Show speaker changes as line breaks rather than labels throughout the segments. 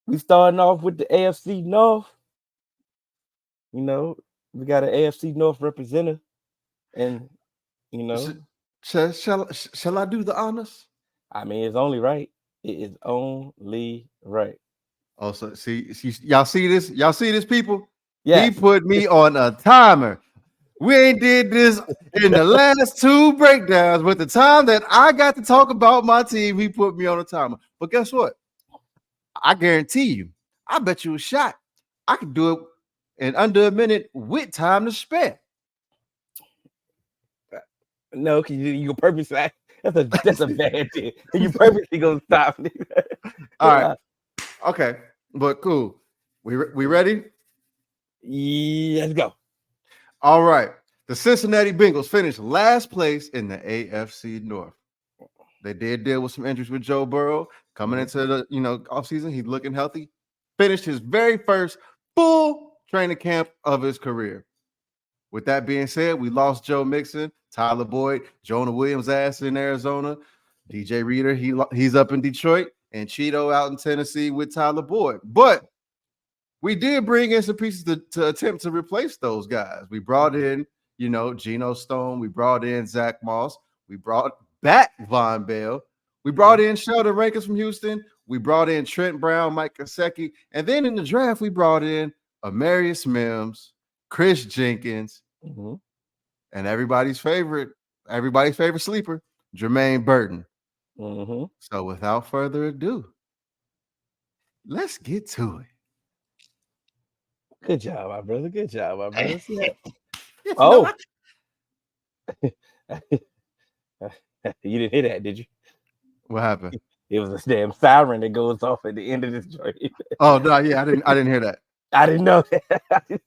We starting off with the AFC North. You know, we got an AFC North representative, and you
Sh-
know,
shall I do the honors?
I mean, it's only right. It is only right.
Oh, so y'all see this? Y'all see this, people? He
Yes.
put me on a timer. We ain't did this in the last two breakdowns, but the time that I got to talk about my team, he put me on a timer. But guess what? I guarantee you, I bet you a shot. I could do it in under a minute with time to spare.
No, cause you purposely that's a bad thing. You purposely gonna stop me.
All right, okay, but cool. We ready?
Let's go.
All right. The Cincinnati Bengals finished last place in the AFC North. They did deal with some injuries with Joe Burrow coming
Mhm.
into the offseason. He's looking healthy. Finished his very first full training camp of his career. With that being said, we lost Joe Mixon, Tyler Boyd, Jonah Williams ass in Arizona, DJ Reader, he's up in Detroit, and Cheeto out in Tennessee with Tyler Boyd. But we did bring in some pieces to attempt to replace those guys. We brought in, Geno Stone. We brought in Zach Moss. We brought back Von Bell. We brought
Mhm.
in Sheldon Rankins from Houston. We brought in Trent Brown, Mike Gesicki. And then in the draft, we brought in Amarius Mims, Chris Jenkins,
Mhm.
and everybody's favorite sleeper, Jermaine Burton.
Mhm.
So without further ado, let's get to it.
Good job, my brother. Good job, my brother. See that?
no,
Oh, you didn't hear that, did you?
what happened?
It was a damn siren that goes off at the end of this joint.
Oh no, yeah, I didn't hear that.
I didn't know that.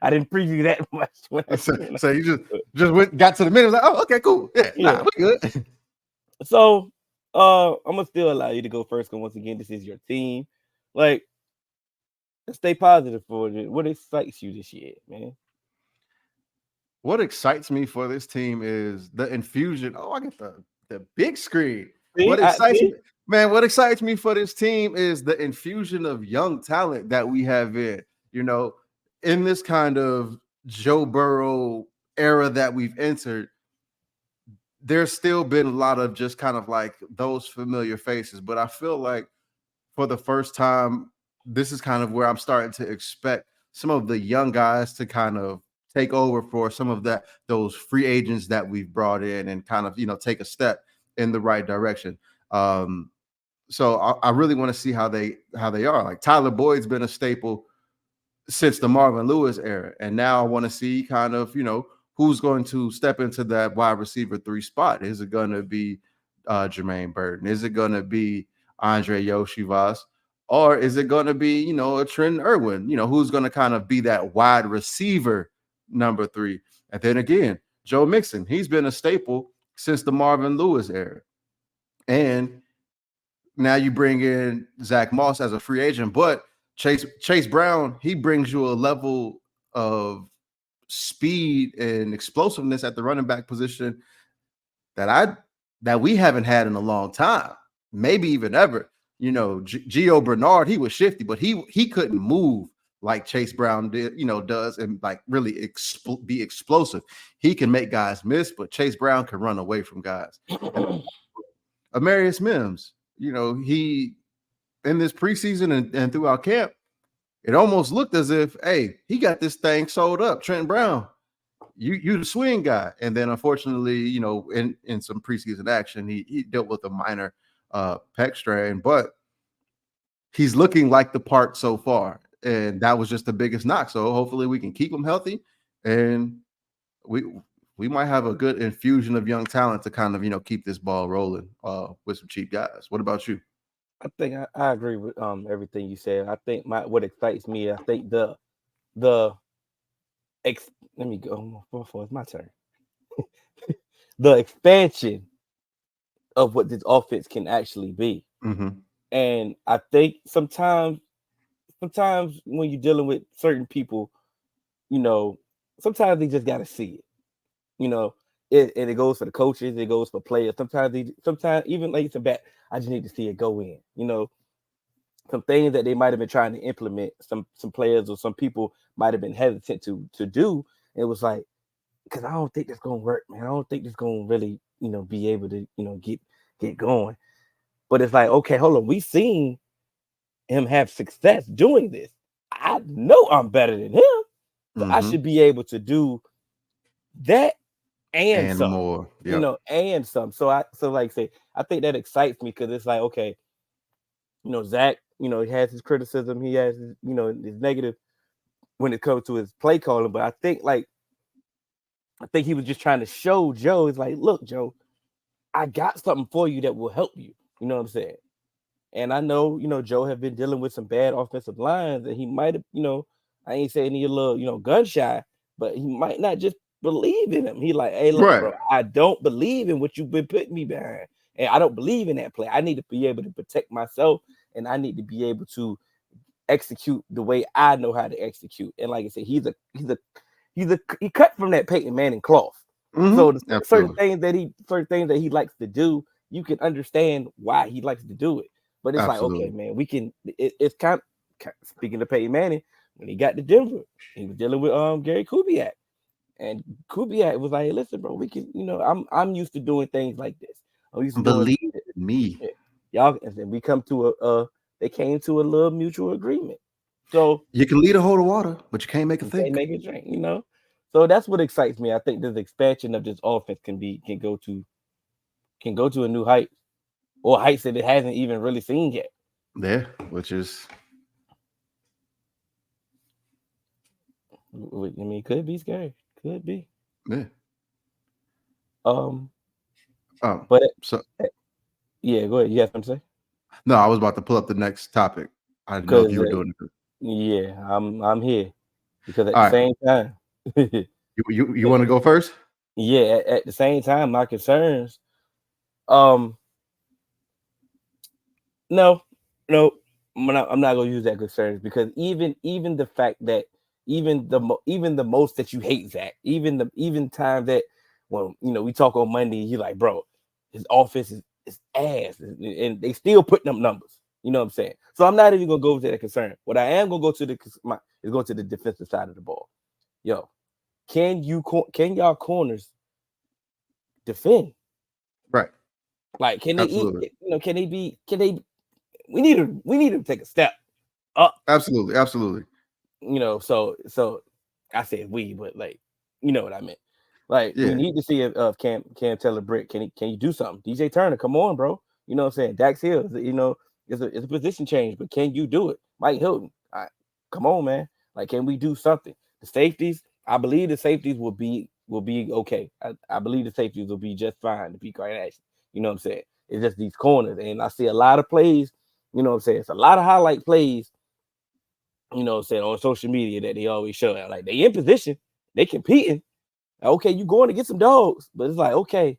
I didn't preview that much when I
So,
when
so you just got to the minute, like, oh, okay, cool, yeah,
yeah.
we good.
So I'm gonna still allow you to go first because once again, this is your team. Like, stay positive for it. What excites you this year, man?
What excites me for this team is the infusion. Oh, I get the big screen.
See,
What
I
excites me,
see.
man? What excites me for this team is the infusion of young talent that we have you know, in this kind of Joe Burrow era that we've entered. There's still been a lot of just kind of like those familiar faces, but I feel like for the first time, this is kind of where I'm starting to expect some of the young guys to kind of take over for some of those free agents that we've brought in and kind of take a step in the right direction. So I really want to see how they are. Like Tyler Boyd's been a staple since the Marvin Lewis era, and now I want to see kind of who's going to step into that wide receiver 3 spot. Is it going to be Jermaine Burton? Is it going to be Andre Yoshivas? Or is it going to be, a Trent Irwin, who's going to kind of be that wide receiver number 3? And then again, Joe Mixon, he's been a staple since the Marvin Lewis era. And now you bring in Zach Moss as a free agent, but Chase Brown, he brings you a level of speed and explosiveness at the running back position that that we haven't had in a long time, maybe even ever. Gio Bernard, he was shifty, but he couldn't move like Chase Brown does, and like really be explosive. He can make guys miss, but Chase Brown can run away from guys. And Amarius Mims, he in this preseason and throughout camp, it almost looked as if, hey, he got this thing sold up. Trent Brown, you the swing guy. And then unfortunately, in some preseason action, he dealt with a minor pec strain, but he's looking like the part so far. And that was just the biggest knock. So hopefully we can keep him healthy, and we we might have a good infusion of young talent to kind of keep this ball rolling with some cheap guys. What about you?
I think I agree with everything you said. I think what excites me, I think the let me go before it's my turn. The expansion of what this offense can actually be.
Mm-hmm.
And I think sometimes when you're dealing with certain people, you know, sometimes they just gotta see it. You know, and it goes for the coaches, it goes for players. Sometimes even like it's a bat, I just need to see it go in. some things that they might have been trying to implement, some players or some people might have been hesitant to do. It was like, because I don't think that's gonna work, man. I don't think it's gonna really, be able to, get going. But it's like, okay, hold on, we seen him have success doing this. I know I'm better than him, so I
Mm-hmm.
should be able to do that and
And
some,
more. Yep.
and some. So like I say, I think that excites me because it's like, okay, Zach, he has his criticism, he has his, his negative when it comes to his play calling, but I think he was just trying to show Joe, it's like, look, Joe, I got something for you that will help you. You know what I'm saying? And I know, Joe have been dealing with some bad offensive lines, and he might have, I ain't saying he a little, gun shy, but he might not just believe in him. He like, hey, look,
Right.
bro, I don't believe in what you've been putting me behind, and I don't believe in that play. I need to be able to protect myself, and I need to be able to execute the way I know how to execute. And like I said, he cut from that Peyton Manning cloth. So
Mm-hmm.
the
Absolutely.
certain things that he likes to do, you can understand why he likes to do it. But it's like, okay,
Absolutely.
man, we can. It's speaking of Peyton Manning, when he got to Denver, he was dealing with Gary Kubiak, and Kubiak was like, hey, listen, bro, we can, I'm used to doing things like this. I'm used to doing
Believe in me.
it. Y'all, and then we come to they came to a little mutual agreement. So
You can lead a whole of water, but you can't make a
you can't
think.
make it drink. So that's what excites me. I think this expansion of this offense can go to a new height or heights that it hasn't even really seen yet.
There, which is
I mean, could be scary, could be.
yeah.
Um,
Um,
but
so
yeah, go ahead. You have something to say?
no, I was about to pull up the next topic. I didn't know if
Because
you were doing it.
yeah, I'm here because at
All
the
right.
same time,
You want to go first?
yeah, at the same time, my concerns. Um, no, no, I'm not gonna use that concerns because even the fact that even the most that you hate Zach, even time that when we talk on Monday, you're like, bro, his offense is ass, and they still putting up numbers. You know what I'm saying? So I'm not even gonna go to that concern. What I am gonna go to is go to the defensive side of the ball. Yo, can y'all corners defend?
Right.
Like, can they eat?
Absolutely.
Can they be? Can they? We need to take a step up.
Absolutely. Absolutely.
So I said we, but like, you know what I meant. Like, we
Yeah.
need to see if Cam Taylor Britt can you do something? DJ Turner, come on, bro. You know what I'm saying? Dax Hill, it's a position change, but can you do it? Mike Hilton, come on, man. Like, can we do something? The safeties, I believe the safeties will be okay. I believe the safeties will be just fine to be quite honest. You know what I'm saying? It's just these corners, and I see a lot of plays. You know what I'm saying? It's a lot of highlight plays saying on social media that they always show out. Like, they in position, they competing. Okay, you going to get some dogs, but it's like, okay,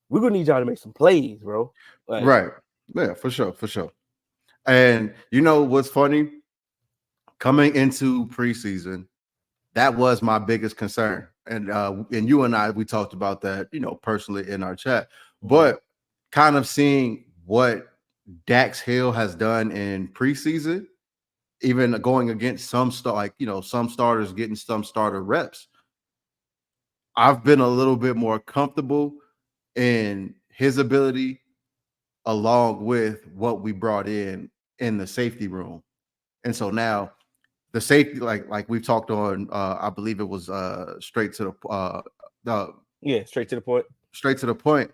we're gonna need y'all to make some plays, bro. Like,
Right. Yeah, for sure. For sure. And you know what's funny? Coming into preseason, that was my biggest concern. And you and I, we talked about that, personally in our chat.
mhm,
But kind of seeing what Dax Hill has done in preseason, even going against some starters getting some starter reps, I've been a little bit more comfortable in his ability along with what we brought in the safety room. And so now the safety, like we've talked on, I believe it was
yeah, straight to the point.
straight to the point.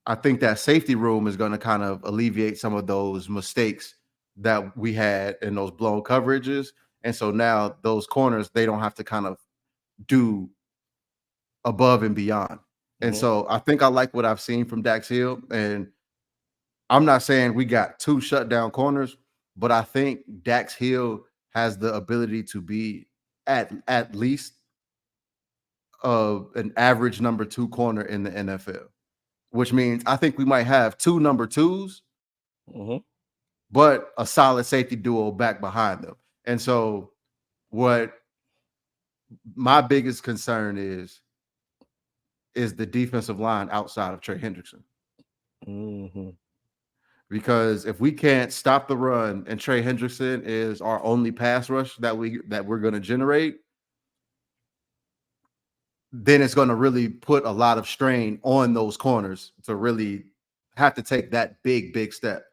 I think that safety room is going to kind of alleviate some of those mistakes that we had in those blown coverages. And so now those corners, they don't have to kind of do above and beyond. And
Hmm.
so I think I like what I've seen from Dax Hill. And I'm not saying we got two shutdown corners, but I think Dax Hill has the ability to be at least an average number two corner in the NFL, which means I think we might have two number twos,
Hmm.
but a solid safety duo back behind them. And so, what my biggest concern is the defensive line outside of Trey Hendrickson.
Hmm.
because if we can't stop the run and Trey Hendrickson is our only pass rush that we're going to generate, then it's going to really put a lot of strain on those corners to really have to take that big step.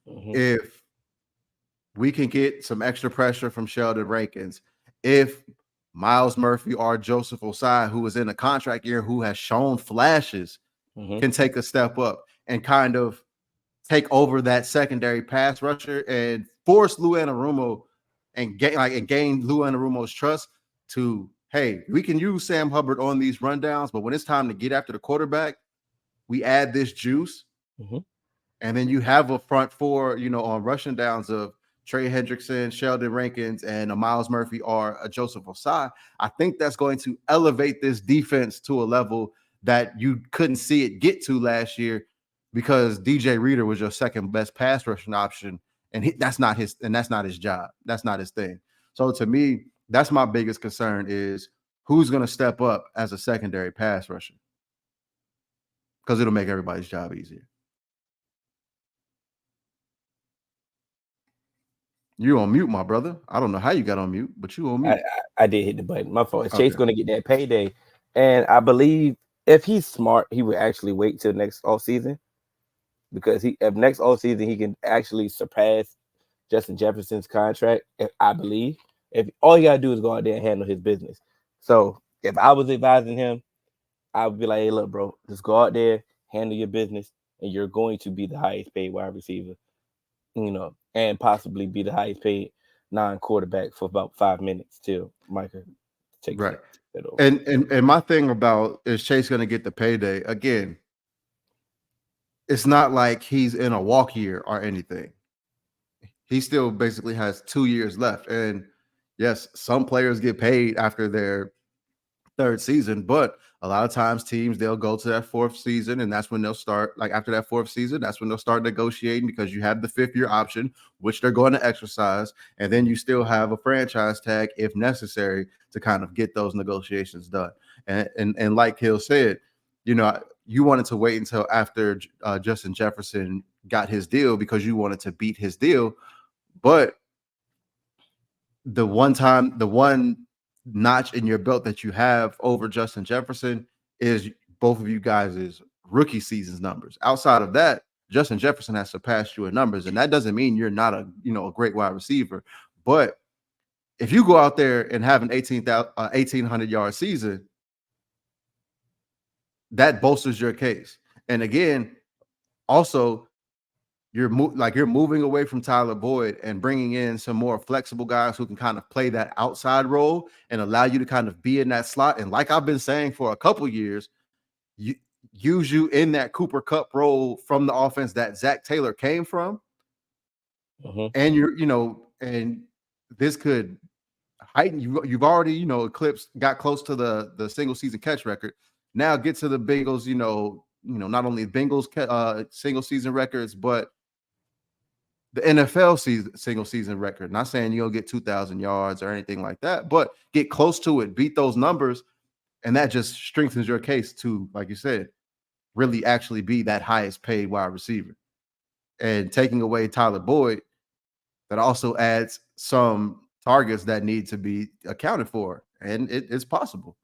Mm-hmm.
If we can get some extra pressure from Sheldon Rankins, if Miles Murphy or Joseph Osai, who is in a contract year, who has shown flashes,
Mm-hmm.
can take a step up and kind of take over that secondary pass rusher and force Lou Anarumo and gain Lou Anarumo's trust to, hey, we can use Sam Hubbard on these rundowns, but when it's time to get after the quarterback, we add this juice.
Mm-hmm.
And then you have a front four, on rushing downs of Trey Hendrickson, Sheldon Rankins, and a Miles Murphy or a Joseph Osai. I think that's going to elevate this defense to a level that you couldn't see it get to last year because DJ Reader was your second best pass rushing option, and that's not his job. That's not his thing. So to me, that's my biggest concern is who's going to step up as a secondary pass rusher because it'll make everybody's job easier. You on mute, my brother. I don't know how you got on mute, but you on mute.
I did hit the button. My fault. Is
Okay.
Chase going to get that payday? And I believe if he's smart, he would actually wait till next off season because if next off season he can actually surpass Justin Jefferson's contract. I believe if all you gotta do is go out there and handle his business. So if I was advising him, I would be like, hey, look, bro, just go out there, handle your business, and you're going to be the highest paid wide receiver, and possibly be the highest paid non-quarterback for about 5 minutes till Micah takes
Right.
that over.
And my thing about is Chase going to get the payday again. It's not like he's in a walk year or anything. He still basically has 2 years left. And yes, some players get paid after their third season, but a lot of times teams, they'll go to that fourth season, and that's when they'll start, like after that fourth season, that's when they'll start negotiating because you have the 5th-year option, which they're going to exercise, and then you still have a franchise tag if necessary to kind of get those negotiations done. And like Hill said, you wanted to wait until after Justin Jefferson got his deal because you wanted to beat his deal, but the one notch in your belt that you have over Justin Jefferson is both of you guys' rookie season's numbers. Outside of that, Justin Jefferson has surpassed you in numbers, and that doesn't mean you're not a great wide receiver. But if you go out there and have an 1,800-yard season, that bolsters your case. And again, also, you're moving away from Tyler Boyd and bringing in some more flexible guys who can kind of play that outside role and allow you to kind of be in that slot. And like I've been saying for a couple years, use you in that Cooper Kupp role from the offense that Zach Taylor came from.
Mm-hmm.
And and this could heighten you've already, got close to the single season catch record. Now get to the Bengals, not only Bengals single season records, but the NFL single season record. Not saying you'll get 2,000 yards or anything like that, but get close to it, beat those numbers, and that just strengthens your case to, like you said, really actually be that highest paid wide receiver. And taking away Tyler Boyd, that also adds some targets that need to be accounted for, and it's possible.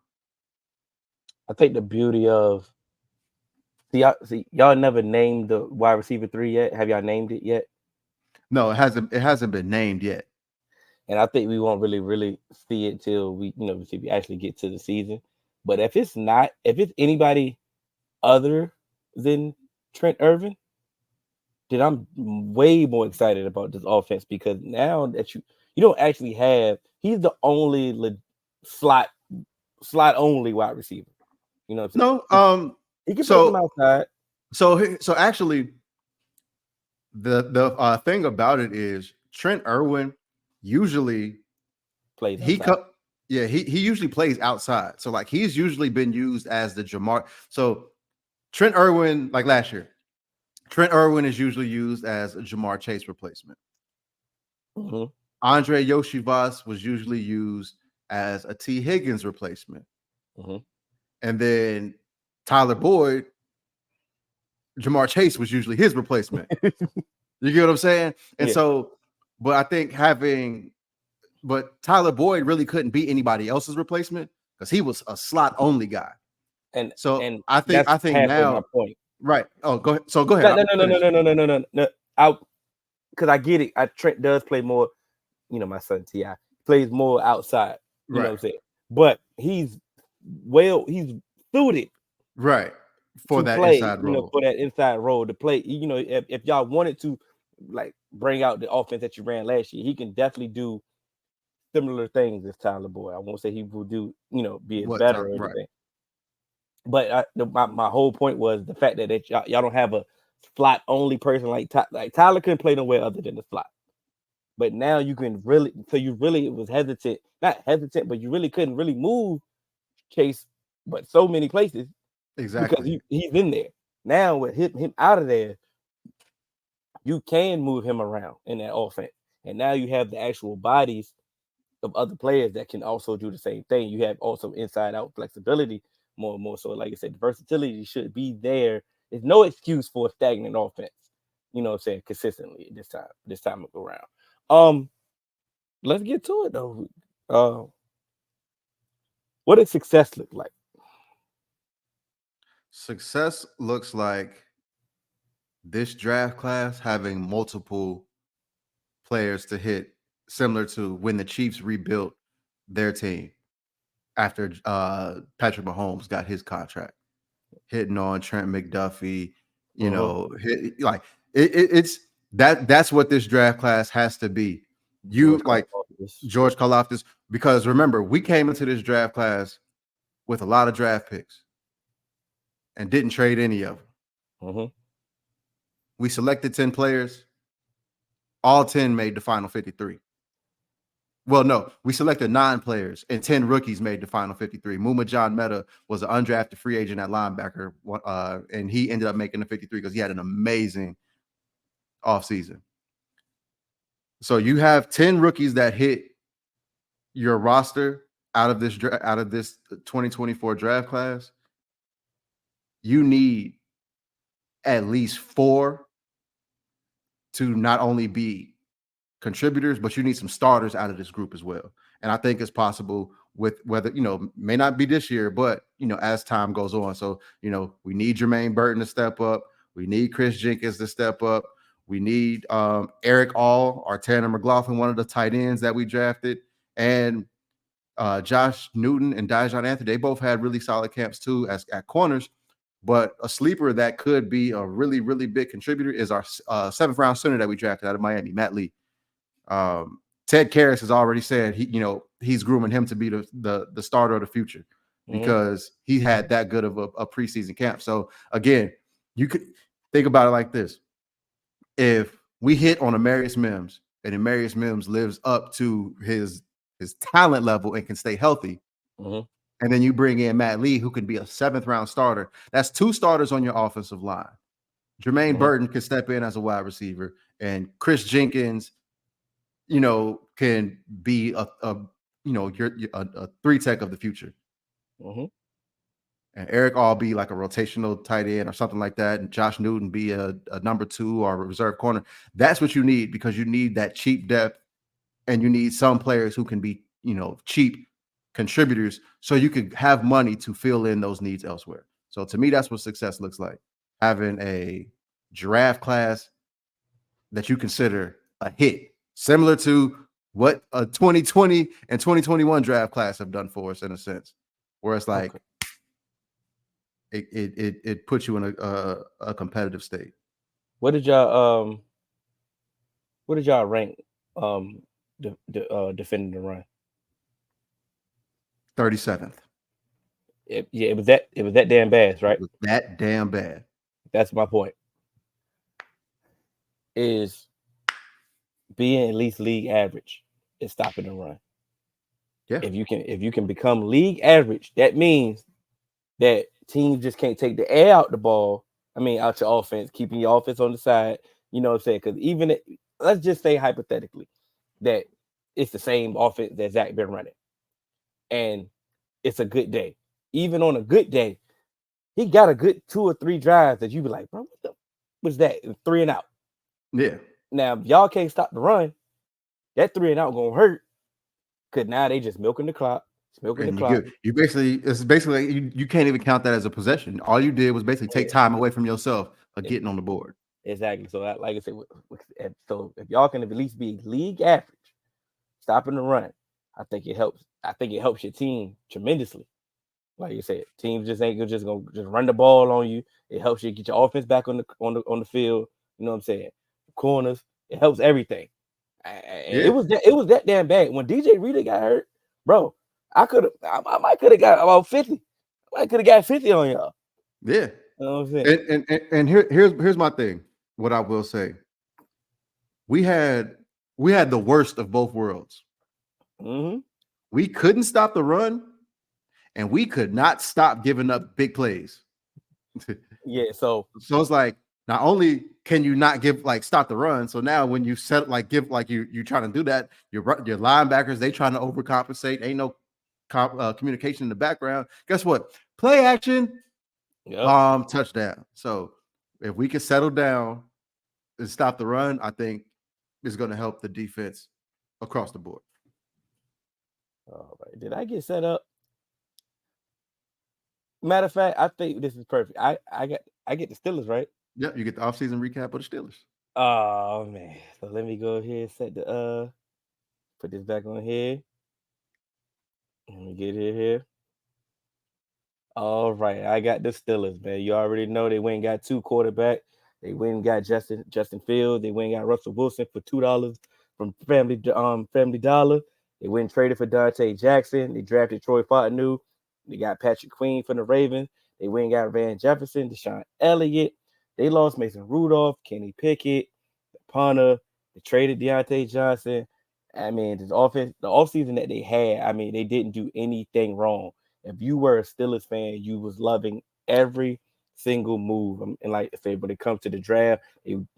I think the beauty of y'all never named the wide receiver 3 yet. Have y'all named it yet?
No, it hasn't. It hasn't been named yet.
And I think we won't really see it till we actually get to the season. But if it's anybody other than Trent Irvin, then I'm way more excited about this offense because now that you don't actually have, he's the only slot only wide receiver.
No,
he can play from outside.
So actually, the thing about it is Trent Irwin usually
plays outside.
He usually plays outside. So like he's usually been used as the Jamar. So Trent Irwin, like last year, Trent Irwin is usually used as a Jamar Chase replacement.
Mm-hmm.
Andre Yoshivas was usually used as a T. Higgins replacement.
Mm-hmm.
And then Tyler Boyd, Jamar Chase was usually his replacement. You get what I'm saying? And
Yeah.
so, but I think but Tyler Boyd really couldn't be anybody else's replacement because he was a slot only guy. So
And
I think
that's halfway my
now,
point.
right. Oh, go ahead. So go ahead.
No,
I'll
no, no, no,
finish.
no, no, no, no, no, no. Because I get it. Trent does play more. My son Ti plays more outside. You know
Right.
what I'm saying? But he's suited
Right. For
to
that
play.
inside role.
For that inside role to play. If y'all wanted to, like, bring out the offense that you ran last year, he can definitely do similar things as Tyler Boyd. I won't say he will do, be
What
better
time?
or
Right.
anything. But my whole point was the fact that y'all don't have a slot only person like Tyler couldn't play nowhere other than the slot. But now you can really, so you really was hesitant, not hesitant, but you really couldn't really move Chase, but so many places because
Exactly.
he's in there. Now with him out of there, you can move him around in that offense. And now you have the actual bodies of other players that can also do the same thing. You have also inside out flexibility more and more. So, like I said, the versatility should be there. There's no excuse for a stagnant offense. You know what I'm saying? Consistently this time around. Let's get to it though. What does success look like?
Success looks like this draft class having multiple players to hit, similar to when the Chiefs rebuilt their team after Patrick Mahomes got his contract, hitting on Trent McDuffie,
Uh-huh.
it's that's what this draft class has to be. You
George
like
Karlaftis.
George Karlaftis, because remember, we came into this draft class with a lot of draft picks and didn't trade any of them.
Uh-huh.
We selected 10 players, all 10 made the final 53. Well, no, we selected 9 players and 10 rookies made the final 53. Muma John Meta was an undrafted free agent at linebacker, and he ended up making the 53 because he had an amazing offseason. So you have 10 rookies that hit your roster out of this 2024 draft class. You need at least 4 to not only be contributors, but you need some starters out of this group as well. And I think it's possible with whether, may not be this year, but, as time goes on. So, we need Jermaine Burton to step up. We need Chris Jenkins to step up. We need Eric All or Tanner McLaughlin, one of the tight ends that we drafted. And Josh Newton and Dijon Anthony, they both had really solid camps too at corners. But a sleeper that could be a really, really big contributor is our 7th round center that we drafted out of Miami, Matt Lee. Ted Karras has already said he's grooming him to be the starter of the future because he had that good of a preseason camp. So again, you could think about it like this: if we hit on Amarius Mims and Amarius Mims lives up to his talent level and can stay healthy, and then you bring in Matt Lee, who can be a 7th round starter, that's 2 starters on your offensive line. Jermaine Burton can step in as a wide receiver, and Chris Jenkins, can be a 3-tech of the future. And Eric All be like a rotational tight end or something like that, and Josh Newton be a number 2 or a reserve corner. That's what you need, because you need that cheap depth, and you need some players who can be, cheap contributors, so you could have money to fill in those needs elsewhere. So to me, that's what success looks like: having a draft class that you consider a hit, similar to what a 2020 and 2021 draft class have done for us, in a sense, where it's like it puts you in a competitive state.
What did y'all rank defending the run?
37th.
It was that damn bad, right?
It was that damn bad.
That's my point. Is being at least league average is stopping the run.
Yeah.
If you can become league average, that means that teams just can't take the air out the ball. I mean, out your offense, keeping your offense on the side. You know what I'm saying? Because let's just say hypothetically that it's the same offense that Zach been running, and it's a good day. Even on a good day, he got a good 2 or 3 drives that you be like, bro, what the was that? 3 and out.
Yeah.
Now, if y'all can't stop the run, that 3 and out gonna hurt. Cause now they just milking the clock. It's milking the
And
clock.
it's basically you can't even count that as a possession. All you did was basically take
Yeah,
time away from yourself of
it-
getting on the board.
exactly. So, like I said, so if y'all can at least be league average, stopping the run, I think it helps. I think it helps your team tremendously. Like you said, teams just ain't just gonna just run the ball on you. It helps you get your offense back on the field. You know what I'm saying? Corners. It helps everything. And
Yeah,
it was that damn bad when DJ Reader got hurt, bro. I might could have got about 50. I might could have got 50 on y'all.
yeah.
You know what I'm saying?
And here's my thing. What I will say, we had the worst of both worlds.
Mm-hmm.
We couldn't stop the run, and we could not stop giving up big plays.
Yeah. So
So it's like not only can you not stop the run, so now when you set give you trying to do that, your linebackers they trying to overcompensate. Ain't no communication in the background. Guess what? Play action,
yep.
touchdown. So if we can settle down and stop the run, I think it's going to help the defense across the board.
All right. Did I get set up? Matter of fact, I think this is perfect. I get the Steelers right.
Yep, you get the offseason recap of the Steelers.
Oh man. So let me go ahead and set the put this back on here. Let me get it here. All right, I got the Steelers, man. You already know they went and got 2 quarterback. They went and got Justin Fields. They went and got Russell Wilson for $2 from Family Dollar. They went and traded for Dante Jackson. They drafted Troy Fautanu. They got Patrick Queen from the Ravens. They went and got Van Jefferson, Deshaun Elliott. They lost Mason Rudolph, Kenny Pickett, the punter. They traded Deontay Johnson. I mean, the offseason that they had, I mean, they didn't do anything wrong. If you were a Steelers fan, you was loving every single move. And like I said, when it comes to the draft,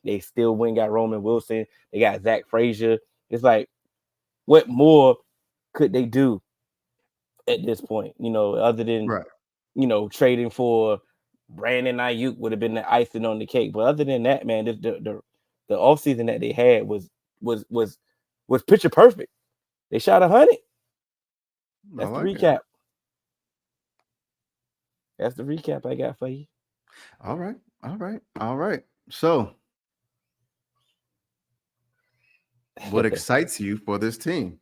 they still went and got Roman Wilson. They got Zach Frazier. It's like, what more could they do at this point? You know, other than
Right.
trading for Brandon Ayuk would have been the icing on the cake. But other than that, man, the offseason that they had was was picture perfect. They shot 100.
I
That's the
like it.
recap. That's the recap I got for you.
All right. All right. All right. So, what excites you for this team?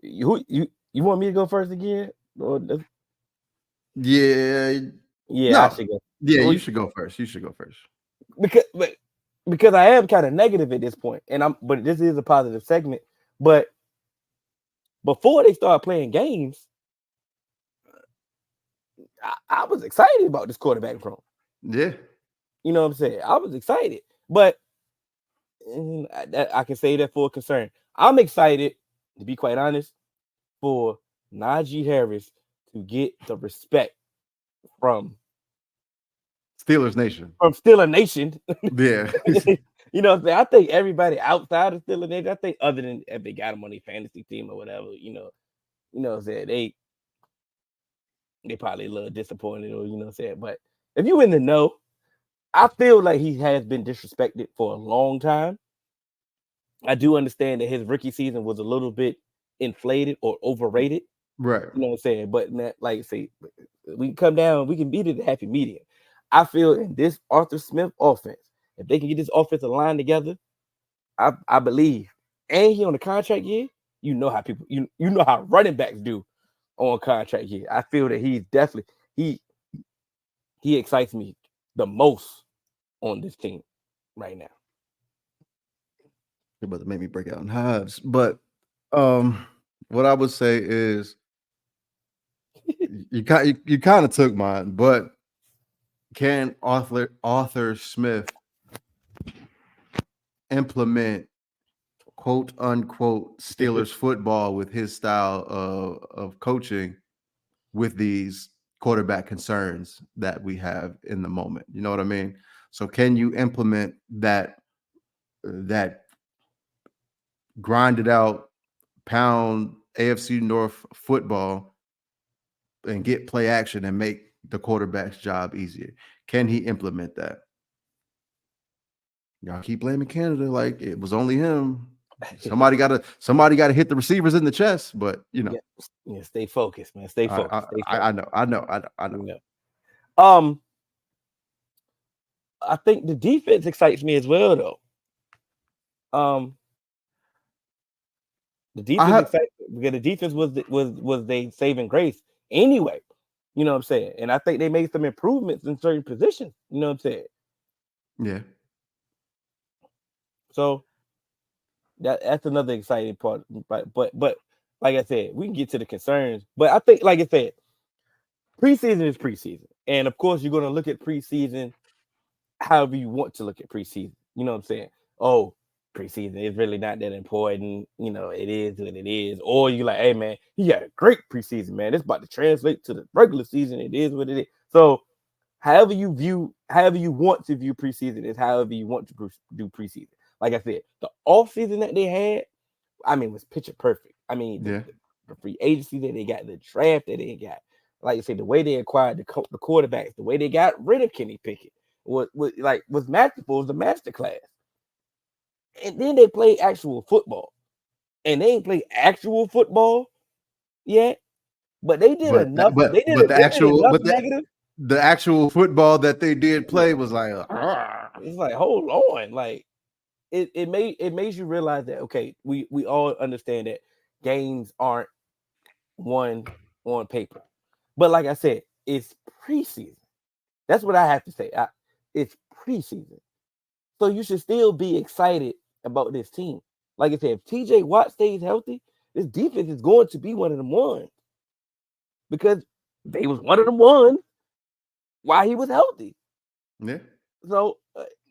You want me to go first again?
Yeah.
Yeah, I
No.
should go.
Yeah,
Well,
you should go first. You should go first.
because I am kind of negative at this point, but this is a positive segment. But before they start playing games, I was excited about this quarterback room.
Yeah.
You know what I'm saying? I was excited, but I can say that for a concern. I'm excited, to be quite honest, for Najee Harris to get the respect from
Steelers Nation.
Steeler Nation.
Yeah.
You know what I'm saying? I think everybody outside of Steeler Nation, I think other than if they got him on their fantasy team or whatever, you know what I'm saying? They probably a little disappointed or you know what I'm saying. But if you in the know, I feel like he has been disrespected for a long time. I do understand that his rookie season was a little bit inflated or overrated.
Right.
You know what I'm saying? But like say, we can come down, we can beat it at happy medium. I feel in this Arthur Smith offense, if they can get this offensive line together, I believe. And he on the contract year, you know how people you know how running backs do on contract year. I feel that he's definitely he excites me the most on this team right now.
You're about to make me break out in hives. But what I would say is you kind of took mine, but can Arthur Smith implement quote unquote Steelers football with his style of coaching with these quarterback concerns that we have in the moment? You know what I mean? So can you implement that grinded out pound AFC North football and get play action and make the quarterback's job easier? Can he implement that? Y'all keep blaming Canada like it was only him. Somebody gotta hit the receivers in the chest, but
Yeah, stay focused, man. Stay focused. Stay
I
focused.
know, I know, I know, I know.
You know. Um, I think the defense excites me as well, though. The
I
defense
have
excites because the defense was they saving grace anyway. You know what I'm saying? And I think they made some improvements in certain positions. You know what I'm saying?
yeah.
So that's another exciting part. But like I said, we can get to the concerns. But I think, like I said, preseason is preseason, and of course, you're going to look at preseason however you want to look at preseason. You know what I'm saying? Oh, preseason is really not that important. You know, it is what it is. Or you're like, hey man, you got a great preseason, man. It's about to translate to the regular season. It is what it is. So however you want to view preseason is however you want to do preseason. Like I said, the off season that they had, I mean, was picture perfect. I mean,
Yeah.
the free agency that they got, the draft that they got, like I said, the way they acquired the quarterbacks, the way they got rid of Kenny Pickett was masterful. It was a master class. And then they play actual football, and they ain't play actual football yet, but they did
But
enough. They did
the
they did
actual
enough negative.
the actual football that they did play was like
It's like, hold on, like it makes you realize that okay, we all understand that games aren't won on paper, but like I said, it's preseason. That's what I have to say. It's preseason, so you should still be excited about this team. Like I said, if TJ Watt stays healthy, this defense is going to be one of them ones because they was one of them ones while he was healthy.
yeah.
So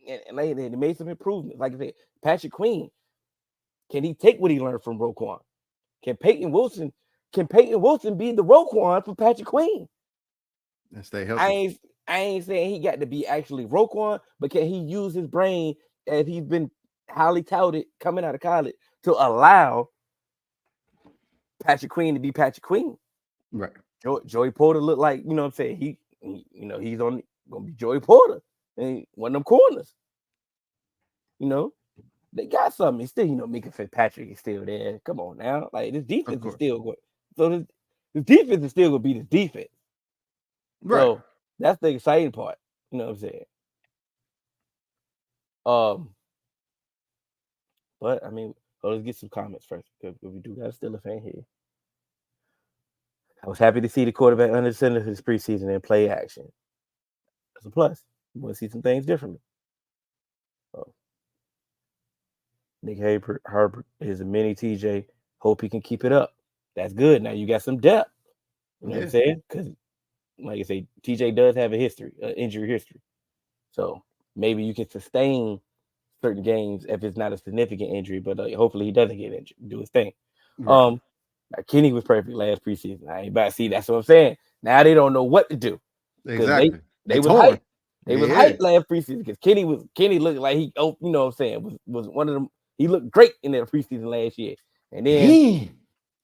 and they made some improvements. Like I said, Patrick Queen, can he take what he learned from Roquan? Can Peyton Wilson be the Roquan for Patrick Queen?
And stay
I
healthy.
ain't I ain't saying he got to be actually Roquan, but can he use his brain as he's been highly touted coming out of college to allow Patrick Queen to be Patrick Queen?
Right.
Joey Porter looked like, you know what I'm saying? He's gonna be Joey Porter and one of them corners. You know, they got something. It's still, Mika Fitzpatrick is still there. Come on now. Like this
Of
defense is
course.
still going. So this defense is still gonna be this defense.
Right.
So that's the exciting part. You know what I'm saying? Um, but I mean, let's get some comments first because we do got still a fan here. I was happy to see the quarterback under center for this preseason and play action. That's a plus. You want to see some things differently. Nick Herbert is a mini TJ. Hope he can keep it up. That's good. Now you got some depth. You know what I'm saying? Because, like I say, TJ does have a history, injury history. So maybe you can sustain certain games if it's not a significant injury, but hopefully he doesn't get injured, do his thing.
Right.
Kenny was perfect last preseason. I ain't about to see. That's what I'm saying. Now they don't know what to do because
Exactly.
they was
torn.
hyped. They was
Yeah.
hyped last preseason because Kenny looked like he you know what I'm saying was one of them. He looked great in that preseason last year, and then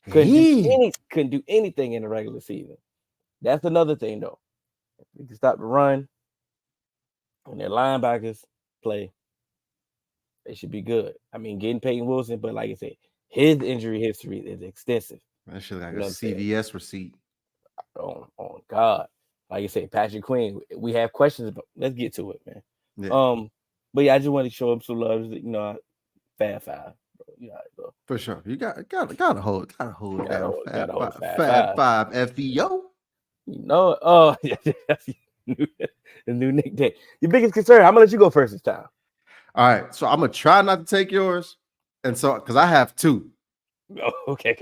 couldn't do anything in the regular season. That's another thing though. We can stop the run, and their linebackers play. They should be good. I mean, getting Peyton Wilson, but like I said, his injury history is extensive.
That shit like
You
a
know what I'm saying?
CVS receipt.
On God. Like I said, Patrick Queen, we have questions about. Let's get to it, man.
Yeah.
But yeah, I just want to show him some love. Fab Five. Bro. You know how it go.
For sure. You gotta hold down
Hold Fab
Fab
Five.
Five FEO.
You know, the new nickname. Your biggest concern. I'm gonna let you go first this time.
All right. So I'm gonna try not to take yours. And so because I have two.
Oh, okay.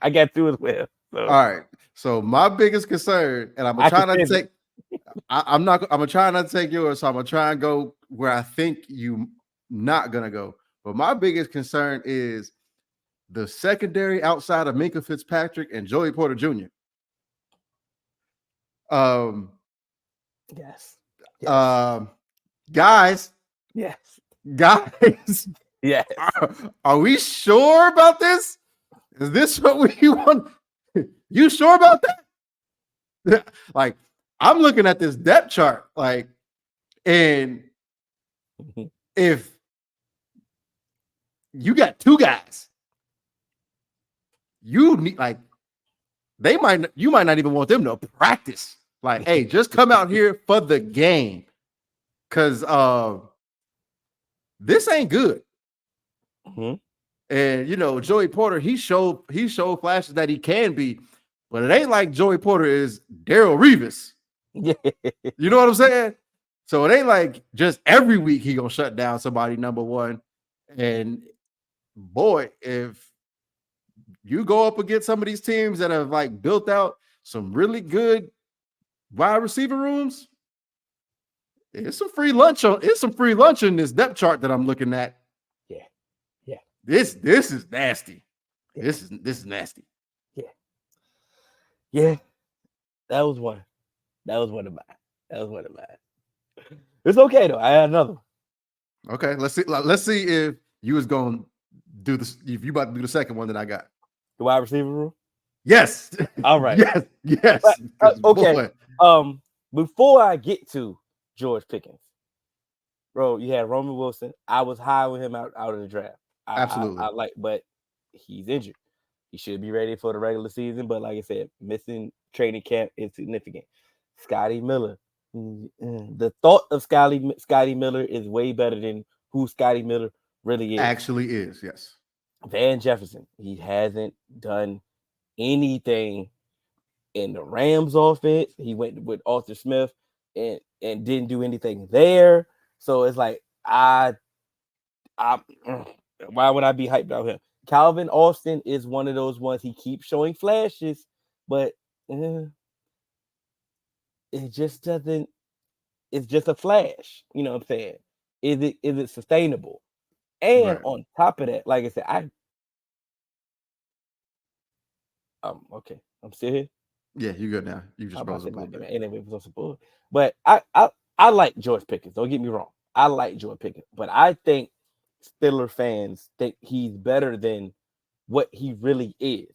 I got two as well. So
All right. So my biggest concern, and I'm gonna
I can
try not to
send it.
take I'm gonna try not to take yours, so I'm gonna try and go where I think you not gonna go. But my biggest concern is the secondary outside of Minka Fitzpatrick and Joey Porter Jr.
Yes.
Guys,
Yes. Yes.
are we sure about this? Is this what we want? You sure about that? Like, I'm looking at this depth chart, like, and if You got two guys. You need you might not even want them to practice. Like, hey, just come out here for the game. Cause this ain't good.
Mm-hmm.
And Joey Porter, he showed flashes that he can be, but it ain't like Joey Porter is Daryl Reeves.
Yeah.
You know what I'm saying? So it ain't like just every week he gonna shut down somebody number one. And boy, if you go up against some of these teams that have like built out some really good wide receiver rooms, it's some free lunch in this depth chart that I'm looking at.
Yeah. Yeah.
This is nasty.
Yeah.
This is nasty.
Yeah. Yeah. That was one. That was one of mine. It's okay though. I had another one.
Okay, let's see if you was gonna do this. If you about to do the second one that I got.
The wide receiver room.
Yes.
All right.
Yes.
Okay. Boy. Before I get to George Pickens, bro, you had Roman Wilson. I was high with him out of the draft.
Absolutely.
But he's injured. He should be ready for the regular season. But like I said, missing training camp is significant. Scotty Miller. The thought of Scotty Miller is way better than who Scotty Miller really is.
Actually is, yes.
Van Jefferson. He hasn't done anything in the Rams offense. He went with Arthur Smith and didn't do anything there. So it's like why would I be hyped about him? Calvin Austin is one of those ones. He keeps showing flashes, but it just doesn't. It's just a flash. You know what I'm saying? Is it sustainable? And on top of that, like I said, okay, I'm still here.
Yeah, you good now. You just froze a little bit.
Anyway, was on support. But I like George Pickens. Don't get me wrong. I like George Pickens, but I think Steelers fans think he's better than what he really is.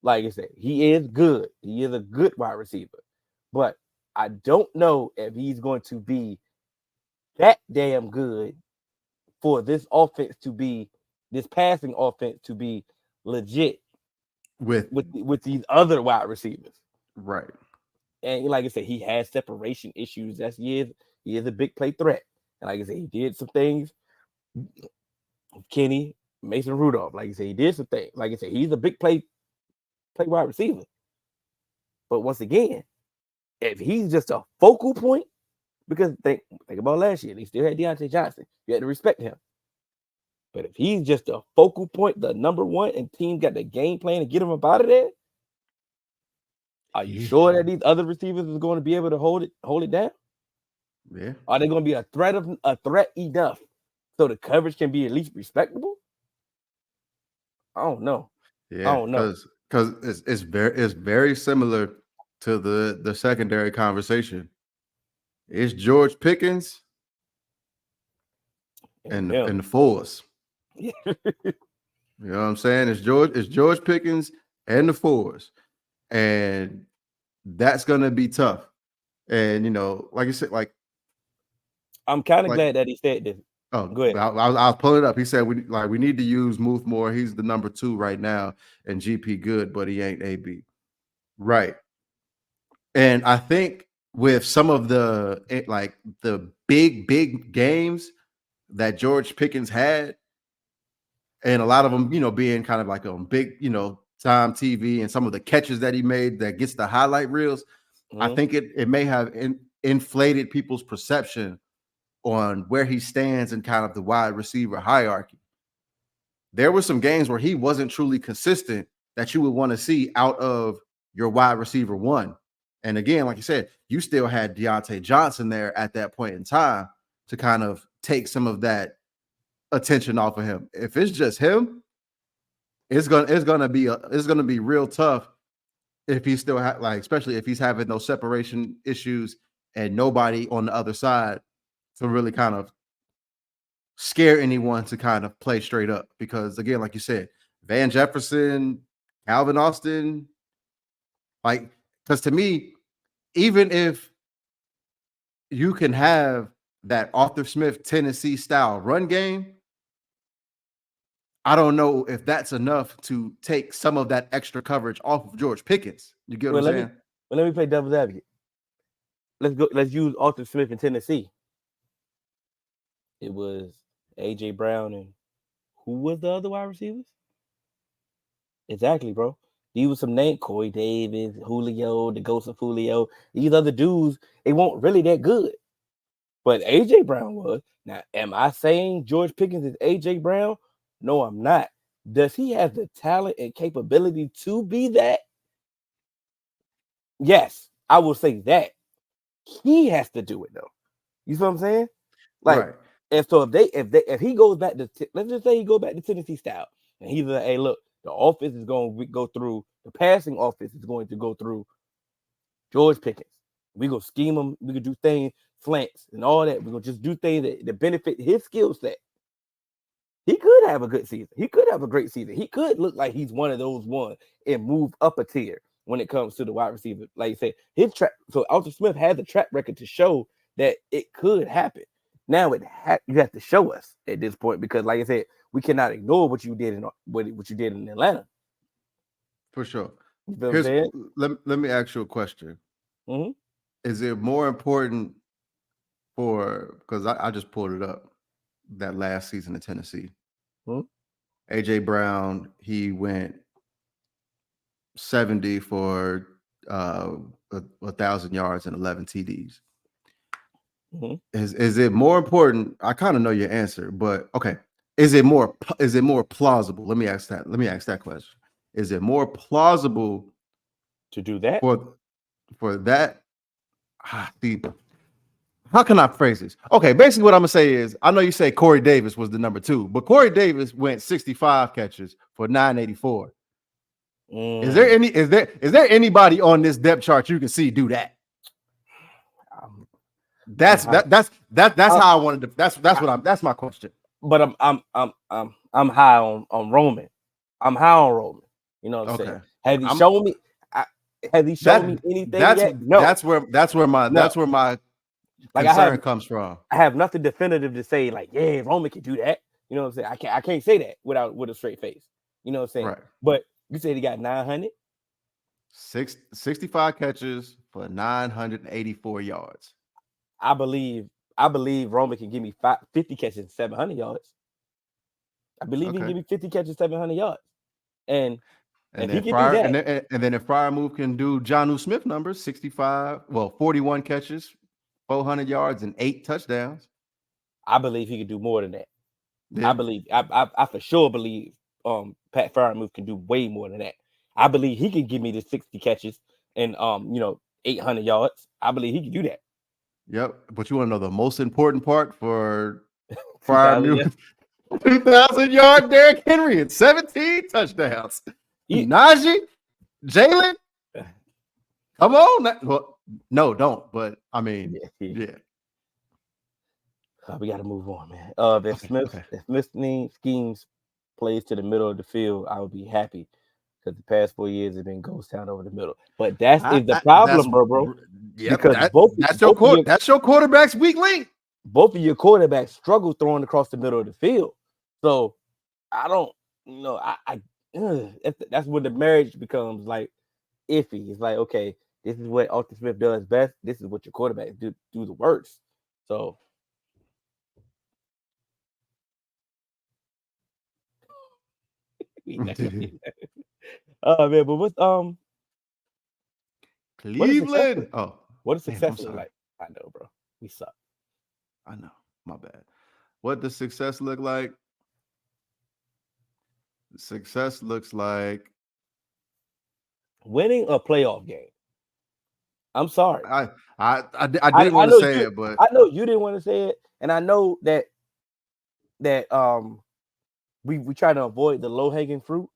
Like I said, he is good. He is a good wide receiver, but I don't know if he's going to be that damn good for this passing offense to be legit with these other wide receivers.
Right.
And like I said, he has separation issues. He is a big play threat. And like I said, he did some things. Kenny, Mason Rudolph, like I said, he did some things. Like I said, he's a big play wide receiver. But once again, if he's just a focal point, because think about last year, they still had Deontay Johnson. You had to respect him. But if he's just a focal point, the number one, and team got the game plan to get him up out of there, are you sure that these other receivers is going to be able to hold it down?
Yeah.
Are they going to be a threat enough so the coverage can be at least respectable? I don't know.
Yeah,
I don't know.
Because it's very similar to the secondary conversation. It's George Pickens and the fours.
Yeah.
You know what I'm saying? It's George Pickens and the fours. And that's gonna be tough. And like I said, like
I'm kind of glad that he said this.
Oh,
go ahead.
I'll pull it up. He said we need to use Muth more. He's the number 2 right now, and GP good, but he ain't AB. Right. And I think with some of the big games that George Pickens had, and a lot of them, being kind of like a big, time TV, and some of the catches that he made that gets the highlight reels, I think it may have inflated people's perception on where he stands in kind of the wide receiver hierarchy. There were some games where he wasn't truly consistent that you would want to see out of your wide receiver one. And again, like you said, you still had Deontay Johnson there at that point in time to kind of take some of that attention off of him. If it's just him, it's gonna be real tough if he still especially if he's having those separation issues and nobody on the other side to really kind of scare anyone to kind of play straight up. Because again, like you said, Van Jefferson, Calvin Austin, because to me, even if you can have that Arthur Smith Tennessee style run game, I don't know if that's enough to take some of that extra coverage off of George Pickens. You get what
Well,
I'm saying?
let me play devil's advocate. Let's go. Let's use Arthur Smith in Tennessee. It was AJ Brown and who was the other wide receivers? Exactly, bro. These were some name Corey Davis, Julio, the Ghost of Julio. These other dudes, they weren't really that good. But AJ Brown was. Now, am I saying George Pickens is AJ Brown? No, I'm not. Does he have the talent and capability to be that? Yes, I will say that. He has to do it though. You see what I'm saying? Like,
Right.
and so if he goes back to let's just say he go back to Tennessee style, and he's like, hey, look, the offense is going to go through the passing offense is going to go through George Pickens. We gonna scheme him. We could do things, slants, and all that. We gonna just do things that benefit his skill set. He could have a good season. He could have a great season. He could look like he's one of those ones and move up a tier when it comes to the wide receiver. Like you said, his track. So Arthur Smith has the track record to show that it could happen. Now you have to show us at this point because, like I said, we cannot ignore what you did in Atlanta.
For sure.
You feel what I'm
Here's
saying?
let me ask you a question.
Mm-hmm.
Is it more important for because I just pulled it up that last season in Tennessee?
Mm-hmm.
AJ Brown, he went 70 for 1,000 yards and 11 TDs.
Mm-hmm.
Is it more important? I kind of know your answer, but okay. Is it more plausible? Let me ask that question. Is it more plausible
To do that,
for that? See, how can I phrase this? Okay, basically what I'm gonna say is I know you say Corey Davis was the number 2, but Corey Davis went 65 catches for 984. Is there anybody on this depth chart you can see do that?
I'm, I'm
That's
high.
that's
I,
how I wanted to. That's my question.
but I'm high on Roman. I'm high on Roman. You know what I'm saying?
Okay,
Has he
I'm
shown me? Has he shown me anything
that's
yet? No, no.
where my
Like I
concern
have
comes from.
I have nothing definitive to say. Like yeah, Roman can do that. You know what I'm saying? I can't say that with a straight face. You know what I'm saying?
Right,
But you said he got 900.
65 catches for 984 yards.
I believe I believe Roman can give me 50 catches, 700 yards. I believe he can
Okay,
give me 50 catches, 700 yards. And
and
if he
then
can do that,
if Fryer Move can do Jonnu Smith numbers, 41 catches, 400 yards, and 8 touchdowns.
I believe he can do more than that. I
Yeah,
believe I for sure believe Pat Fairmouth can do way more than that. I believe he can give me the 60 catches and 800 yards. I believe he can do that.
yep. But you want to know the most important part for Fryer
2000 yeah.
Move? 2,000-yard Derrick Henry and 17 touchdowns.
You,
Najee, Jalen, come on. Well, no, don't. But I mean,
yeah,
yeah.
we got to move on, man. If
Okay, okay.
Smith schemes plays to the middle of the field, I would be happy because the past 4 years have been ghost town over the middle. But that's is the
That's
problem, bro.
yep.
Because
That's your quarterback's weak link.
both of your quarterbacks struggle throwing across the middle of the field. So I don't, that's when the marriage becomes like iffy. It's like, okay, this is what Arthur Smith does best. This is what your quarterbacks do the worst. So oh man, but what does success
Cleveland.
look?
Oh,
What does
damn. I'm
success look
sorry.
like? I know, bro. We suck.
I know. My bad. What does success look like? Success looks like
Winning a playoff game. I'm sorry.
I
I,
didn't
I
want to
know
say
you.
it, but
I know you didn't want to say it, and I know that we try to avoid the low hanging fruit.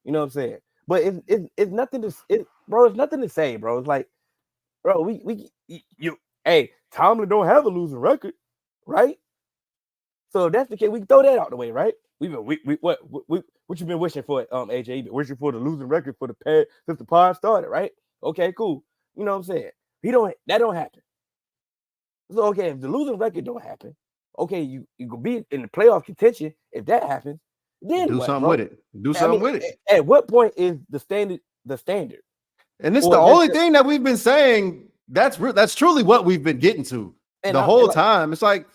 You know what I'm saying? But it's nothing bro. It's nothing to say, bro. It's like, bro, hey, Tomlin don't have a losing record, right? So if that's the case, we can throw that out the way, right? What you been wishing for, AJ? You been wishing for the losing record for the past since the pod started, right? Okay, cool. You know what I'm saying? That don't happen. So okay, if the losing record don't happen, okay, you could be in the playoff contention if that happens. Then
Do
what,
something
bro?
with it. Do
I
something
mean,
with it.
at what point is the standard the standard?
And it's the
Or that's
only
just,
thing that we've been saying. That's truly what we've been getting to
and
the
I'm
whole
like,
time. It's like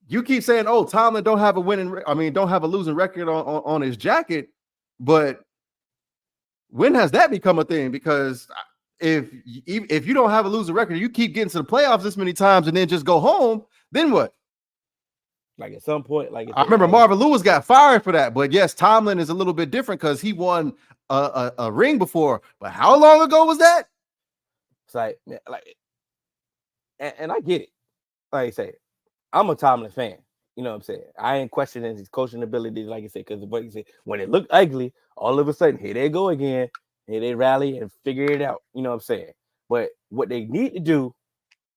you keep saying, "Oh, Tomlin don't have a don't have a losing record on his jacket," but when has that become a thing? Because if you don't have a losing record, you keep getting to the playoffs this many times and then just go home, then what?
like at some point, like
I remember Marvin Lewis got fired for that, but yes, Tomlin is a little bit different because he won a ring before. But how long ago was that?
it's like, and I get it. Like I say, I'm a Tomlin fan. You know what I'm saying? I ain't questioning his coaching abilities, like I said, because what you said, when it looked ugly, all of a sudden, here they go again. Here they rally and figure it out. You know what I'm saying? But what they need to do